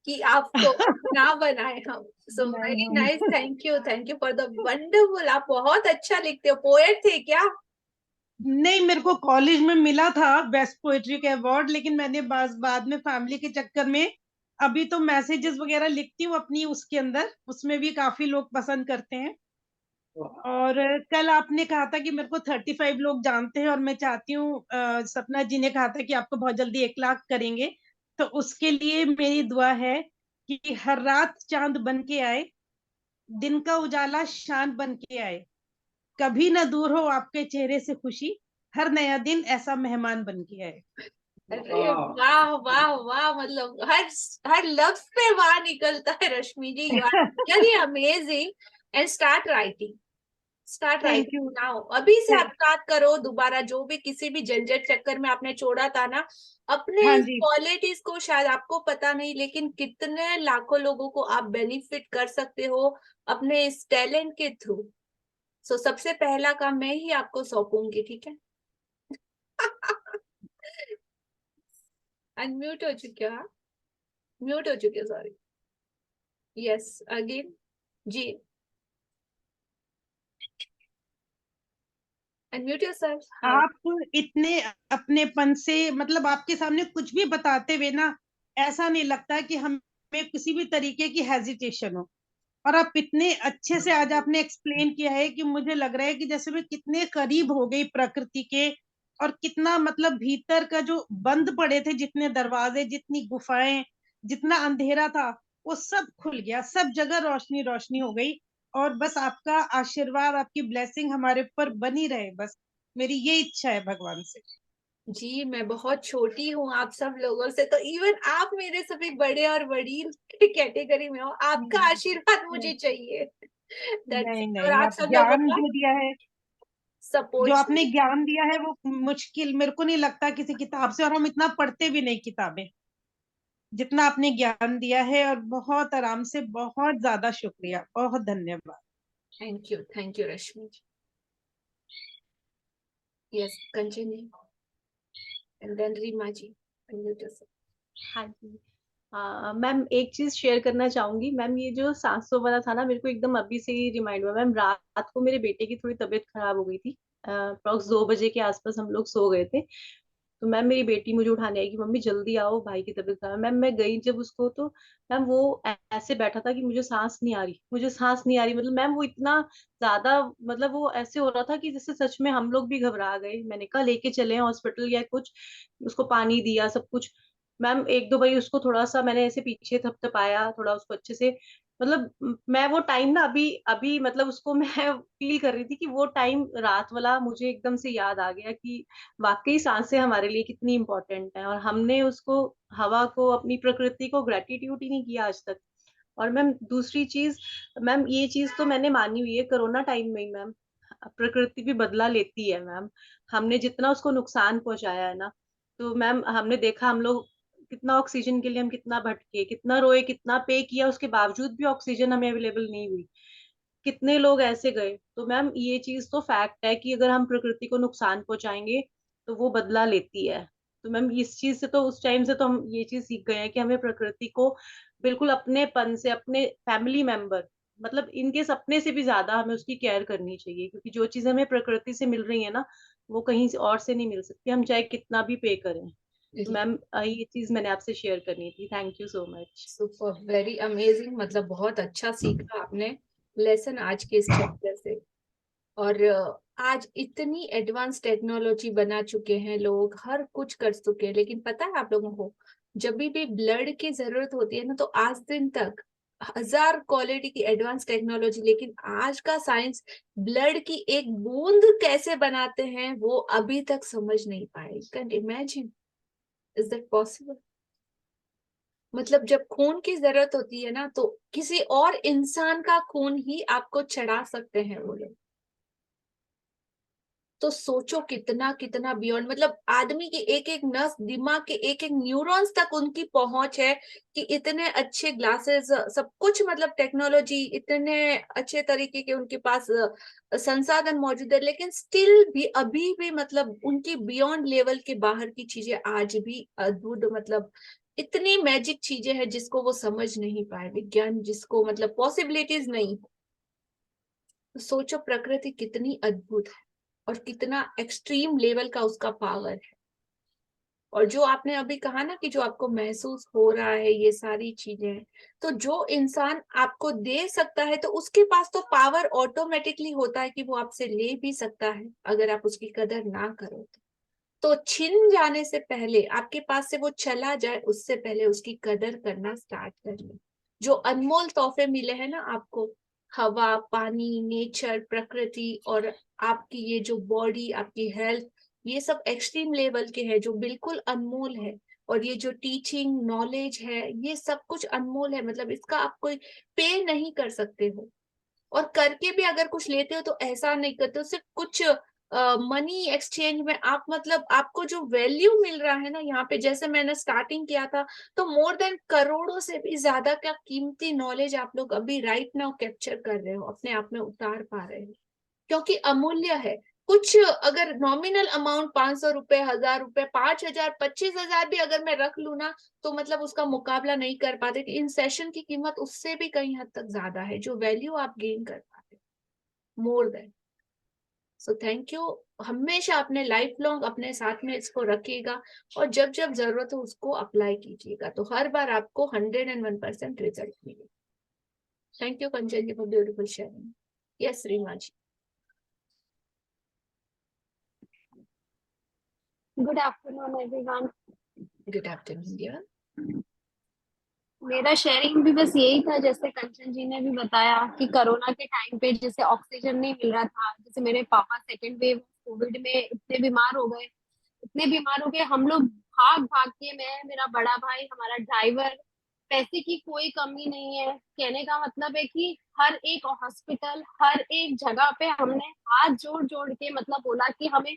कि आपको ना बनाए हम। सो बनाए वेरी हम। Nice, thank you for the wonderful. आप बहुत अच्छा लिखते हो, पोएट थे क्या? नहीं, मेरे को कॉलेज में मिला था बेस्ट पोएट्री का अवार्ड, लेकिन मैंने बाद में फैमिली के चक्कर में, अभी तो मैसेजेस वगैरह लिखती हूँ अपनी उसके अंदर, उसमें भी काफी लोग पसंद करते हैं। और कल आपने कहा था कि मेरे को 35 लोग जानते हैं, और मैं चाहती हूँ, सपना जी ने कहा था कि आपको बहुत जल्दी 1 लाख करेंगे, तो उसके लिए मेरी दुआ है कि हर रात चांद बन के आए, दिन का उजाला शान बन के आए, कभी ना दूर हो आपके चेहरे से खुशी, हर नया दिन ऐसा मेहमान बन के आए। अरे वाह वाह वाह, मतलब हर लफ्ज पे वाह निकलता है। Rashmi ji, you are really amazing. And start writing thank now. You. अभी से आप स्टार्ट करो दोबारा, जो भी किसी भी झंझट चक्कर में आपने छोड़ा था ना, अपने हाँ इस जी। क्वालिटीज को शायद आपको पता नहीं, लेकिन कितने लाखों लोगों को आप बेनिफिट कर सकते हो अपने इस टैलेंट के थ्रू। सो सबसे पहला काम मैं ही आपको सौंपूंगी, ठीक है? अनम्यूट हो चुके हो? म्यूट हो चुके, सॉरी। यस, अगेन जी, अनम्यूट योरसेल्फ। हाँ आप इतने अपनेपन से, मतलब आपके सामने कुछ भी बताते हुए ना, ऐसा नहीं लगता कि हमें किसी भी तरीके की हेजिटेशन हो। और आप इतने अच्छे से आज आपने एक्सप्लेन किया है कि मुझे लग रहा है कि जैसे मैं कितने करीब हो गई प्रकृति के, और कितना मतलब भीतर का जो बंद पड़े थे, जितने दरवाजे, जितनी गुफाएं, जितना अंधेरा था, वो सब खुल गया, सब जगह रोशनी रोशनी हो गई। और बस आपका आशीर्वाद, आपकी ब्लेसिंग हमारे ऊपर बनी रहे, बस मेरी ये इच्छा है भगवान से। जी, मैं बहुत छोटी हूँ आप सब लोगों से, तो इवन आप मेरे से भी बड़े और बड़ी कैटेगरी में हो। आपका आशीर्वाद मुझे चाहिए। That's नहीं it। और नहीं, आप आप सब लोगों ज्ञान का जो दिया है, जो सपोर्ट आपने चाहिए। ज्ञान दिया है, वो मुश्किल मेरे को नहीं लगता किसी किताब से, और हम इतना पढ़ते भी नहीं किताबें, जितना आपने ज्ञान दिया है। और बहुत आराम से, बहुत ज्यादा शुक्रिया, बहुत धन्यवाद। Thank you Rashmi ji. Yes, continue and then Reema ji, unmute yourself. हाँ जी। मैम एक चीज शेयर करना चाहूंगी मैम, ये जो सांसों वाला था ना, मेरे को एकदम अभी से ही रिमाइंड हुआ मैम। रात को मेरे बेटे की थोड़ी तबीयत खराब हो गई थी, अप्रोक्स 2 बजे के आसपास हम लोग सो गए थे। तो मैम मेरी बेटी मुझे उठाने आई कि मम्मी जल्दी आओ, भाई की तबीयत खराब है। मैम मैं गई जब उसको, तो मैम वो ऐसे बैठा था कि मुझे सांस नहीं आ रही, मुझे सांस नहीं आ रही। मतलब मैम वो इतना ज्यादा, मतलब वो ऐसे हो रहा था कि जैसे सच में हम लोग भी घबरा गए। मैंने कहा लेके चले हॉस्पिटल या कुछ, उसको पानी दिया सब कुछ। मैम 1-2 बारी उसको थोड़ा सा मैंने ऐसे पीछे थपथपाया थोड़ा उसको अच्छे से। मतलब मैं वो टाइम ना अभी अभी मतलब उसको मैं फील कर रही थी कि वो टाइम रात वाला मुझे एकदम से याद आ गया कि वाकई सांसें हमारे लिए कितनी इंपॉर्टेंट है। और हमने उसको, हवा को, अपनी प्रकृति को ग्रेटिट्यूड ही नहीं किया आज तक। और मैम दूसरी चीज, मैम ये चीज तो मैंने मानी हुई है, कोरोना टाइम में ही मैम प्रकृति भी बदला लेती है मैम। हमने जितना उसको नुकसान पहुंचाया है ना, तो मैम हमने देखा हम लोग कितना ऑक्सीजन के लिए हम कितना भटके, कितना रोए, कितना पे किया, उसके बावजूद भी ऑक्सीजन हमें अवेलेबल नहीं हुई। कितने लोग ऐसे गए। तो मैम ये चीज तो फैक्ट है कि अगर हम प्रकृति को नुकसान पहुंचाएंगे तो वो बदला लेती है। तो मैम इस चीज से तो, उस टाइम से तो हम ये चीज सीख गए हैं कि हमें प्रकृति को बिल्कुल अपनेपन से, अपने फैमिली मेंबर, मतलब इनके सपने से भी ज्यादा हमें उसकी केयर करनी चाहिए। क्योंकि जो चीज हमें प्रकृति से मिल रही है ना, वो कहीं से और से नहीं मिल सकती, हम चाहे कितना भी पे करें। तो मैम ये चीज मैंने आपसे शेयर करनी थी। Thank you so much. Super, very amazing. मतलब बहुत अच्छा सीखा आपने लेसन आज के इस चैप्टर से। और आज इतनी एडवांस टेक्नोलॉजी बना चुके हैं लोग, हर कुछ कर चुके हैं, लेकिन पता है आप लोगों को, जब भी ब्लड की जरूरत होती है ना, तो आज दिन तक 1000 क्वालिटी की एडवांस टेक्नोलॉजी, लेकिन आज का साइंस ब्लड की एक बूंद कैसे बनाते हैं वो अभी तक समझ नहीं पाए। You can imagine, is that possible? मतलब जब खून की जरूरत होती है ना, तो किसी और इंसान का खून ही आपको चढ़ा सकते हैं वो लोग। तो सोचो कितना कितना बियॉन्ड, मतलब आदमी की एक एक नस, दिमाग के एक एक न्यूरॉन्स तक उनकी पहुंच है कि इतने अच्छे ग्लासेस, सब कुछ, मतलब टेक्नोलॉजी, इतने अच्छे तरीके के उनके पास संसाधन मौजूद है, लेकिन स्टिल भी अभी भी मतलब उनकी बियॉन्ड लेवल के बाहर की चीजें आज भी अद्भुत, मतलब इतनी मैजिक चीजें हैं जिसको वो समझ नहीं पाए, विज्ञान जिसको मतलब पॉसिबिलिटीज नहीं। सोचो प्रकृति कितनी अद्भुत है और कितना एक्सट्रीम लेवल का उसका पावर है। और जो आपने अभी कहा ना कि जो आपको महसूस हो रहा है ये सारी चीजें, तो जो इंसान आपको दे सकता है तो उसके पास तो पावर ऑटोमेटिकली होता है कि वो आपसे ले भी सकता है, अगर आप उसकी कदर ना करो तो छिन जाने से पहले, आपके पास से वो चला जाए उससे पहले उसकी कदर करना स्टार्ट कर लो। जो अनमोल तोहफे मिले हैं ना आपको, हवा, पानी, नेचर, प्रकृति, और आपकी ये जो बॉडी, आपकी हेल्थ, ये सब एक्सट्रीम लेवल के हैं जो बिल्कुल अनमोल है। और ये जो टीचिंग नॉलेज है ये सब कुछ अनमोल है, मतलब इसका आप कोई पे नहीं कर सकते हो। और करके भी अगर कुछ लेते हो तो ऐसा नहीं करते हो सिर्फ कुछ मनी एक्सचेंज में, आप मतलब आपको जो वैल्यू मिल रहा है ना यहाँ पे, जैसे मैंने स्टार्टिंग किया था, तो मोर देन करोड़ों से भी ज्यादा का कीमती नॉलेज आप लोग अभी राइट नाउ कैप्चर कर रहे हो, अपने आप में उतार पा रहे हो, क्योंकि अमूल्य है। कुछ अगर नॉमिनल अमाउंट 500 रुपए, 1000 रुपए, 5000, 25,000 भी अगर मैं रख लू ना, तो मतलब उसका मुकाबला नहीं कर पाते कि इन सेशन की कीमत उससे भी कहीं हद तक ज्यादा है, जो वैल्यू आप गेन कर पाते more than. So thank you. हमेशा अपने लाइफ लॉन्ग अपने साथ में इसको रखिएगा, और जब जब जरूरत हो उसको अप्लाई कीजिएगा, तो हर बार आपको 101% रिजल्ट मिलेगा। Thank you Kanchan ji for beautiful sharing. Yes Reema ji. Good afternoon everyone. Good afternoon dear. मेरा शेयरिंग भी बस यही था, जैसे कंचन जी ने भी बताया कि कोरोना के टाइम पे जैसे ऑक्सीजन नहीं मिल रहा था, जैसे मेरे पापा सेकेंड वेव कोविड में इतने बीमार हो गए, हम लोग भाग भाग के, मैं, मेरा बड़ा भाई, हमारा ड्राइवर, पैसे की कोई कमी नहीं है। कहने का मतलब है कि हर एक हॉस्पिटल, हर एक जगह पे हमने हाथ जोड़ जोड़ के मतलब बोला कि हमें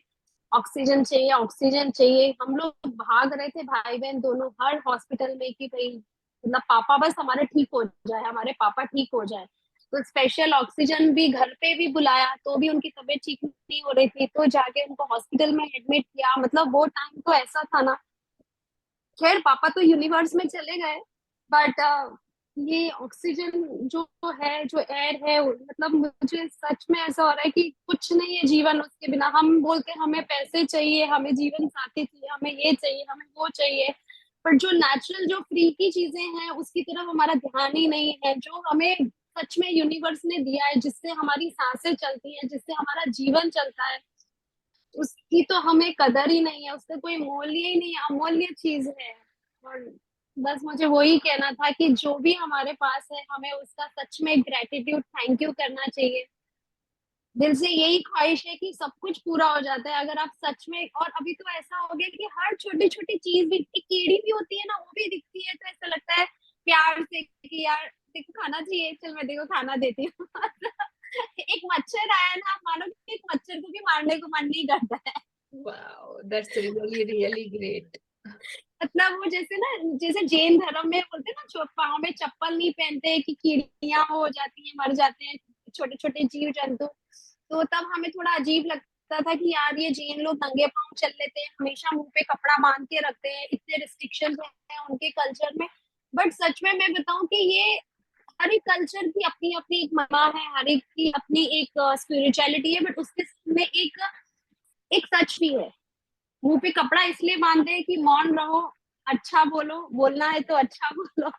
ऑक्सीजन चाहिए, ऑक्सीजन चाहिए। हम लोग भाग रहे थे भाई बहन दोनों हर हॉस्पिटल में कि भाई मतलब पापा बस हमारे ठीक हो जाए, हमारे पापा ठीक हो जाए। तो स्पेशल ऑक्सीजन भी घर पे भी बुलाया, तो भी उनकी तबीयत ठीक नहीं हो रही थी, तो जाके उनको हॉस्पिटल में एडमिट किया। मतलब वो टाइम तो ऐसा था ना, खैर पापा तो यूनिवर्स में चले गए, बट ये ऑक्सीजन जो है, जो एयर है, मतलब मुझे सच में ऐसा हो रहा है कि कुछ नहीं है जीवन उसके बिना। हम बोलते हैं हमें पैसे चाहिए, हमें जीवन साथी चाहिए, हमें ये चाहिए, हमें वो चाहिए, पर जो नेचुरल, जो फ्री की चीजें हैं उसकी तरफ हमारा ध्यान ही नहीं है, जो हमें सच में यूनिवर्स ने दिया है, जिससे हमारी सांसें चलती हैं, जिससे हमारा जीवन चलता है, उसकी तो हमें कदर ही नहीं है, उसका कोई मूल्य ही नहीं है, अमूल्य चीज है। और बस मुझे वही कहना था कि जो भी हमारे पास है हमें उसका सच में ग्रेटिट्यूड, थैंक यू करना चाहिए। दिल से यही ख्वाहिश है कि सब कुछ पूरा हो जाता है अगर आप सच में। और अभी तो ऐसा हो गया कि हर छोटी छोटी चीज भी, एक कीड़ी भी होती है ना, वो भी दिखती है तो ऐसा लगता है प्यार से कि यार देखो खाना चाहिए, चल मैं देखो खाना देती हूँ। एक मच्छर आया ना, मानो कि एक मच्छर को भी मारने को मन नहीं करता है। Wow, that's really really great. मतलब वो जैसे ना, जैसे जैन धर्म में बोलते हैं ना, पाँव में चप्पल नहीं पहनते कि कीड़ियां हो जाती हैं, मर जाते हैं छोटे छोटे जीव जंतु। तो तब हमें थोड़ा अजीब लगता था कि यार ये जैन लोग नंगे पाँव चल लेते हैं, हमेशा मुंह पे कपड़ा बांध के रखते हैं, इतने रिस्ट्रिक्शन हैं उनके कल्चर में। बट सच में मैं बताऊं कि ये हर एक कल्चर की अपनी अपनी एक महिमा है, हर एक की अपनी एक स्पिरिचुअलिटी है, बट उसके में एक एक सच भी है। मुंह पे कपड़ा इसलिए बांधे हैं कि मौन रहो, अच्छा बोलो, बोलना है तो अच्छा बोलो।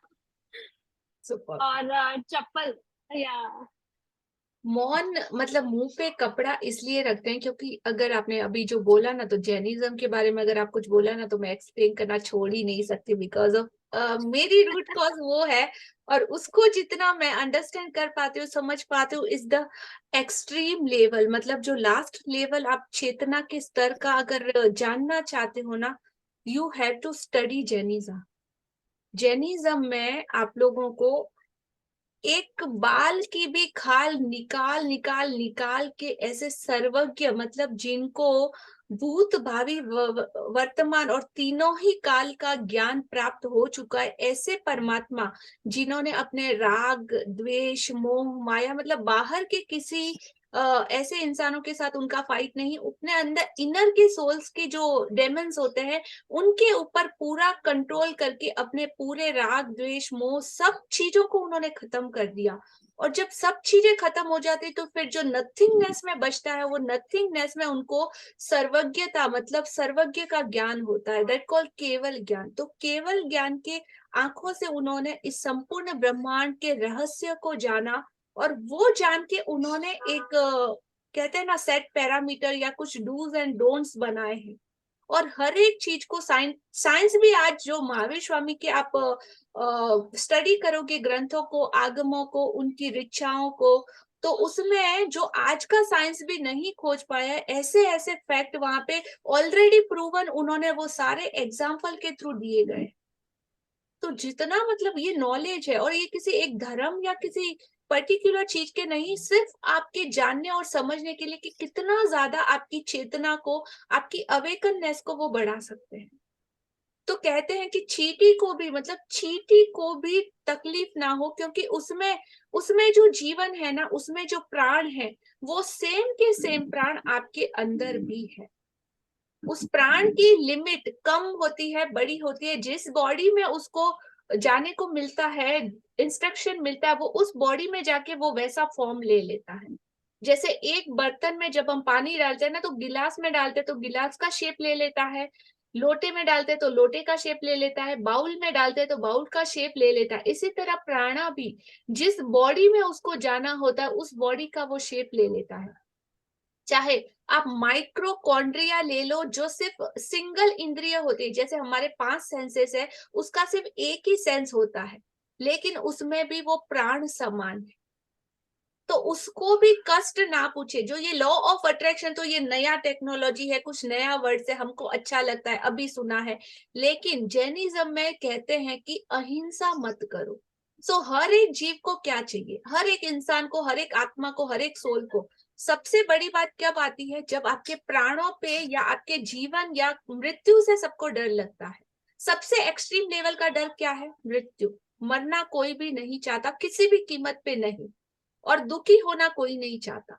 सुपर। और चप्पल या मौन मतलब मुंह पे कपड़ा इसलिए रखते हैं क्योंकि अगर आपने अभी जो बोला ना, तो जैनिज्म के बारे में अगर आप कुछ बोला ना, तो मैं एक्सप्लेन करना छोड़ ही नहीं सकती बिकॉज ऑफ मेरी रूट कॉज वो है, और उसको जितना मैं अंडरस्टैंड कर पाती हूँ, समझ पाती हूँ, इज द एक्सट्रीम लेवल। मतलब जो लास्ट लेवल आप चेतना के स्तर का अगर जानना चाहते हो ना, you have to study Jainism. Jainism में आप लोगों को एक बाल की भी खाल निकाल निकाल निकाल के ऐसे सर्वज्ञ, मतलब जिनको भूत भावी वर्तमान और तीनों ही काल का ज्ञान प्राप्त हो चुका है, ऐसे परमात्मा जिन्होंने अपने राग द्वेष मोह माया, मतलब बाहर के किसी ऐसे इंसानों के साथ उनका फाइट नहीं, अपने अंदर इनर के सोल्स के जो डेमन्स होते हैं उनके ऊपर पूरा कंट्रोल करके अपने पूरे राग द्वेष मोह सब चीजों को उन्होंने खत्म कर दिया। और जब सब चीजें खत्म हो जाती तो फिर जो नथिंगनेस में बचता है, वो नथिंगनेस में उनको सर्वज्ञता, मतलब सर्वज्ञ का ज्ञान होता है, दैट कॉल्ड केवल ज्ञान। तो केवल ज्ञान के आंखों से उन्होंने इस संपूर्ण ब्रह्मांड के रहस्य को जाना, और वो जान के उन्होंने एक कहते हैं ना सेट पैरामीटर या कुछ डूज एंड डोंट्स बनाए हैं। और हर एक चीज को साइंस भी आज जो महावीर स्वामी के आप स्टडी करोगे ग्रंथों को, आगमों को, उनकी ऋचाओं को, तो उसमें जो आज का साइंस भी नहीं खोज पाया है, ऐसे ऐसे फैक्ट वहां पे ऑलरेडी प्रूवन उन्होंने वो सारे एग्जाम्पल के थ्रू दिए गए। तो जितना मतलब ये नॉलेज है, और ये किसी एक धर्म या किसी पर्टिकुलर चीज के नहीं, सिर्फ आपके जानने और समझने के लिए कि कितना ज्यादा आपकी चेतना को, आपकी अवेकननेस को वो बढ़ा सकते हैं। तो कहते हैं कि चींटी को भी, मतलब चींटी को भी तकलीफ ना हो, क्योंकि उसमें उसमें जो जीवन है ना, उसमें जो प्राण है, वो सेम के सेम प्राण आपके अंदर भी है। उस प्राण की लिमिट कम होती है, बड़ी होती है, जिस बॉडी में उसको जाने को मिलता है, इंस्ट्रक्शन मिलता है, वो उस बॉडी में जाके वो वैसा फॉर्म ले लेता है। जैसे एक बर्तन में जब हम पानी डालते हैं ना, तो गिलास में डालते तो गिलास का शेप ले लेता है, लोटे में डालते तो लोटे का शेप ले लेता है, बाउल में डालते तो बाउल का शेप ले लेता है। इसी तरह प्राणा भी जिस बॉडी में उसको जाना होता है, उस बॉडी का वो शेप ले लेता है। चाहे आप माइक्रोकॉन्ड्रिया ले लो, जो सिर्फ सिंगल इंद्रिय होती है, जैसे हमारे 5 सेंसेस है, उसका सिर्फ एक ही सेंस होता है, लेकिन उसमें भी वो प्राण समान है। तो उसको भी कष्ट ना पूछे। जो ये लॉ ऑफ अट्रैक्शन, तो ये नया टेक्नोलॉजी है, कुछ नया वर्ड से हमको अच्छा लगता है, अभी सुना है, लेकिन जैनिज्म में कहते हैं कि अहिंसा मत करो। सो हर एक जीव को क्या चाहिए, हर एक इंसान को, हर एक आत्मा को, हर एक सोल को, सबसे बड़ी बात कब आती है, जब आपके प्राणों पे या आपके जीवन या मृत्यु से सबको डर लगता है। सबसे एक्सट्रीम लेवल का डर क्या है? मृत्यु। मरना कोई भी नहीं चाहता, किसी भी कीमत पे नहीं, और दुखी होना कोई नहीं चाहता।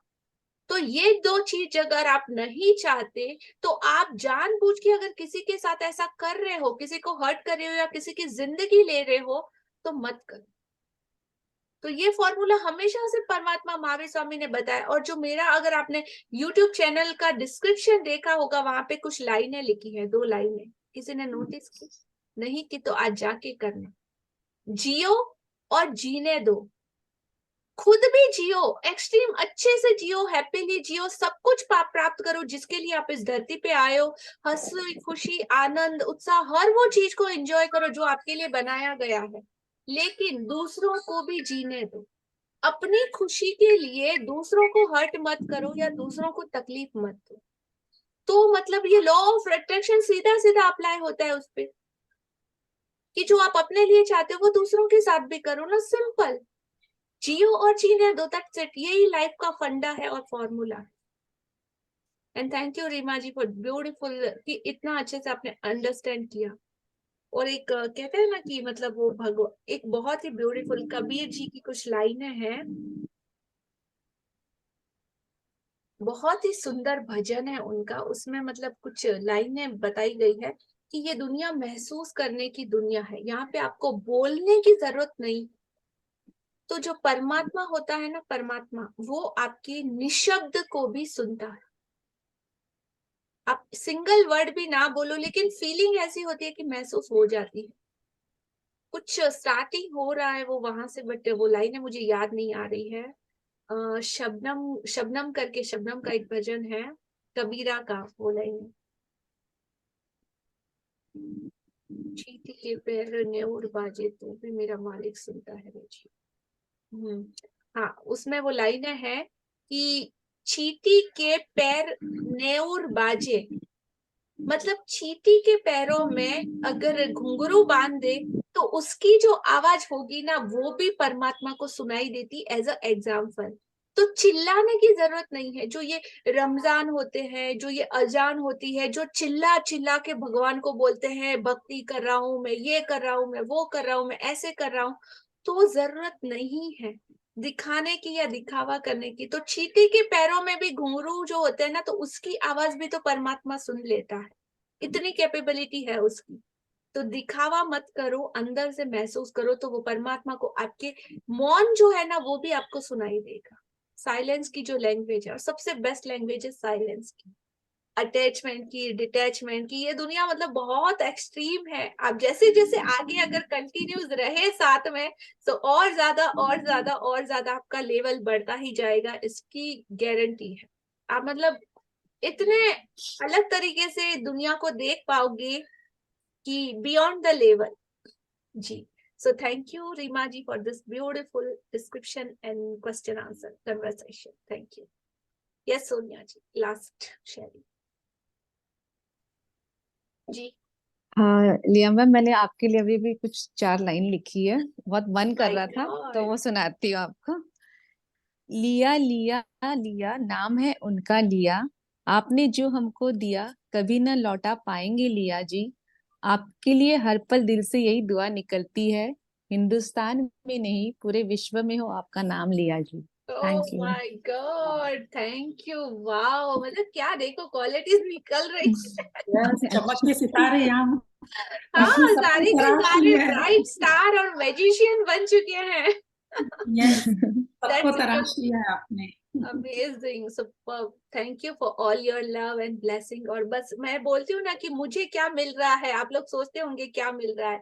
तो ये दो चीज अगर आप नहीं चाहते, तो आप जानबूझ के अगर किसी के साथ ऐसा कर रहे हो, किसी को हर्ट कर रहे हो या किसी की जिंदगी ले रहे हो, तो मत करो। तो ये फॉर्मूला हमेशा से परमात्मा महावीर स्वामी ने बताया। और जो मेरा, अगर आपने YouTube चैनल का डिस्क्रिप्शन देखा होगा, वहां पे कुछ लाइनें लिखी है, 2 लाइनें, किसी ने नोटिस की? नहीं की तो आज जाके करना। जियो और जीने दो, खुद भी जियो, एक्सट्रीम अच्छे से जियो, हैप्पीली जियो, सब कुछ प्राप्त करो जिसके लिए आप इस धरती पे आए हो। हंसी खुशी आनंद उत्साह, हर वो चीज को एंजॉय करो जो आपके लिए बनाया गया है, लेकिन दूसरों को भी जीने दो। अपनी खुशी के लिए दूसरों को हर्ट मत करो या दूसरों को तकलीफ मत दो। तो मतलब ये लॉ ऑफ अट्रैक्शन सीधा सीधा अप्लाई होता है उस पर, कि जो आप अपने लिए चाहते हो वो दूसरों के साथ भी करो ना। सिंपल, जियो और जीने दो, दैट्स इट। यही लाइफ का फंडा है और फॉर्मूला है। And thank you Reema ji for beautiful, कि इतना अच्छे से आपने अंडरस्टैंड किया। और एक कहते हैं ना कि मतलब वो भगवान, एक बहुत ही ब्यूटीफुल कबीर जी की कुछ लाइनें हैं, बहुत ही सुंदर भजन है उनका, उसमें मतलब कुछ लाइनें बताई गई है कि ये दुनिया महसूस करने की दुनिया है, यहाँ पे आपको बोलने की जरूरत नहीं। तो जो परमात्मा होता है ना, परमात्मा वो आपकी निशब्द को भी सुनता है। आप सिंगल वर्ड भी ना बोलो, लेकिन फीलिंग ऐसी होती है कि महसूस हो जाती है। कुछ स्टार्टिंग हो रहा है वो वहां से, बट वो लाइनें मुझे याद नहीं आ रही है। शबनम शबनम करके, शबनम का एक भजन है कबीरा का, वो लाइन चींटी के पैर नेउर बाजे तो भी मेरा मालिक सुनता है रे जी। हाँ, उसमें वो लाइन है कि चींटी के पैर नेउर बाजे, मतलब चींटी के पैरों में अगर घुंघरू बांध दे तो उसकी जो आवाज होगी ना वो भी परमात्मा को सुनाई देती। एज अ एग्जाम्पल, तो चिल्लाने की जरूरत नहीं है। जो ये रमजान होते हैं, जो ये अजान होती है, जो चिल्ला चिल्ला के भगवान को बोलते हैं भक्ति कर रहा हूं मैं, ये कर रहा हूं मैं, वो कर रहा हूं मैं, ऐसे कर रहा हूं, तो जरूरत नहीं है दिखाने की या दिखावा करने की। तो चींटी के पैरों में भी घुंघरू जो होते हैं ना, तो उसकी आवाज भी तो परमात्मा सुन लेता है, इतनी कैपेबिलिटी है उसकी। तो दिखावा मत करो, अंदर से महसूस करो, तो वो परमात्मा को आपके मौन जो है ना वो भी आपको सुनाई देगा। साइलेंस की जो लैंग्वेज है, और सबसे बेस्ट लैंग्वेज है साइलेंस की, अटैचमेंट की, डिटैचमेंट की। ये दुनिया मतलब बहुत एक्सट्रीम है। आप जैसे जैसे आगे अगर कंटिन्यूस रहे साथ में, तो और ज्यादा और ज्यादा और ज्यादा आपका लेवल बढ़ता ही जाएगा, इसकी गारंटी है। आप मतलब इतने अलग तरीके से दुनिया को देख पाओगे कि बियॉन्ड द लेवल जी। So thank you, Rima ji, for this beautiful description and question answer conversation. Thank you. Yes, Sonia ji, last sharing. जी। हाँ लिया मैम, मैंने आपके लिए अभी भी कुछ 4 लाइन लिखी है, बहुत मन कर My रहा था तो God. वो सुनाती हूँ आपको। लिया लिया लिया नाम है उनका लिया, आपने जो हमको दिया कभी न लौटा पाएंगे लिया जी। आपके लिए हर पल दिल से यही दुआ निकलती है, हिंदुस्तान में नहीं पूरे विश्व में हो आपका नाम लिया जी। Oh thank you. my God, thank you. Wow, मतलब क्या देखो क्वालिटीज निकल रही है। यस, चमक के सितारे यहाँ आपने हाँ, सबको सारे के तराश सारे लिया है। ब्राइट स्टार और मैजिशियन बन चुके हैं। यस, सबको That's तराश लिया है आपने। amazing, superb. Thank you for all your love and blessing. और बस मैं बोलती हूँ ना कि मुझे क्या मिल रहा है, आप लोग सोचते होंगे क्या मिल रहा है।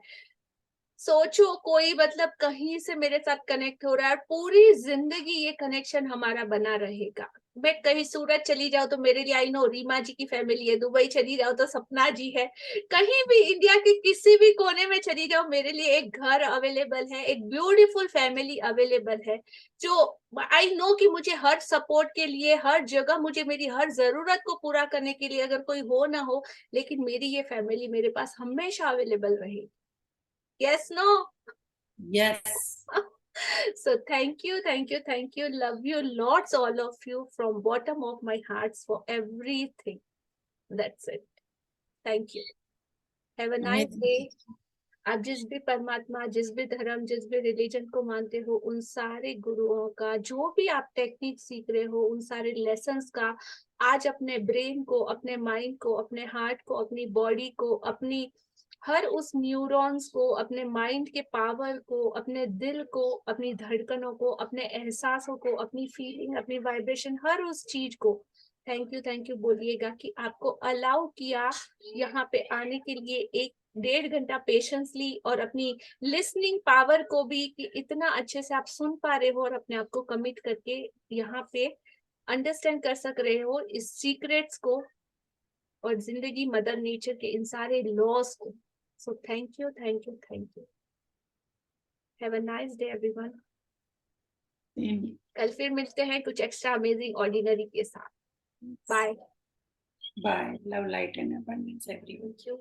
सोचो कोई मतलब कहीं से मेरे साथ कनेक्ट हो रहा है, पूरी जिंदगी ये कनेक्शन हमारा बना रहेगा। मैं कहीं सूरत चली जाऊं तो मेरे लिए, आई नो रीमा जी की फैमिली है, दुबई चली जाओ तो सपना जी है, कहीं भी इंडिया के किसी भी कोने में चली जाओ मेरे लिए एक घर अवेलेबल है, एक ब्यूटीफुल फैमिली अवेलेबल है, जो आई नो कि मुझे हर सपोर्ट के लिए, हर जगह मुझे मेरी हर जरूरत को पूरा करने के लिए अगर कोई हो ना हो, लेकिन मेरी ये फैमिली मेरे पास हमेशा अवेलेबल रहेगी। Yes, no? Yes, So thank you, thank you, thank you. Love you lots, all of you, from bottom of my hearts for everything. That's it. Thank you. Have a nice day. आप जिस भी परमात्मा, जिस भी धर्म, जिस भी religion को मानते हो, उन सारे गुरुओं का, जो भी आप टेक्निक सीख रहे हो, उन सारे लेसन्स का आज अपने ब्रेन को, अपने माइंड को, अपने हार्ट को, अपनी बॉडी को, अपनी हर उस न्यूरॉन्स को, अपने माइंड के पावर को, अपने दिल को, अपनी धड़कनों को, अपने एहसासों को, अपनी फीलिंग, अपनी वाइब्रेशन, हर उस चीज को थैंक यू बोलिएगा कि आपको अलाउ किया यहाँ पे आने के लिए, 1-1.5 घंटा पेशेंसली, और अपनी लिसनिंग पावर को भी कि इतना अच्छे से आप सुन पा रहे हो और अपने आप को कमिट करके यहाँ पे अंडरस्टैंड कर सक रहे हो इस सीक्रेट्स को और जिंदगी, मदर नेचर के इन सारे लॉस को। सो thank you, thank you, thank you. Have a nice day everyone. कल फिर मिलते हैं कुछ एक्स्ट्रा अमेजिंग ऑर्डिनरी के साथ। Bye bye, love light and abundance everyone. Thank you.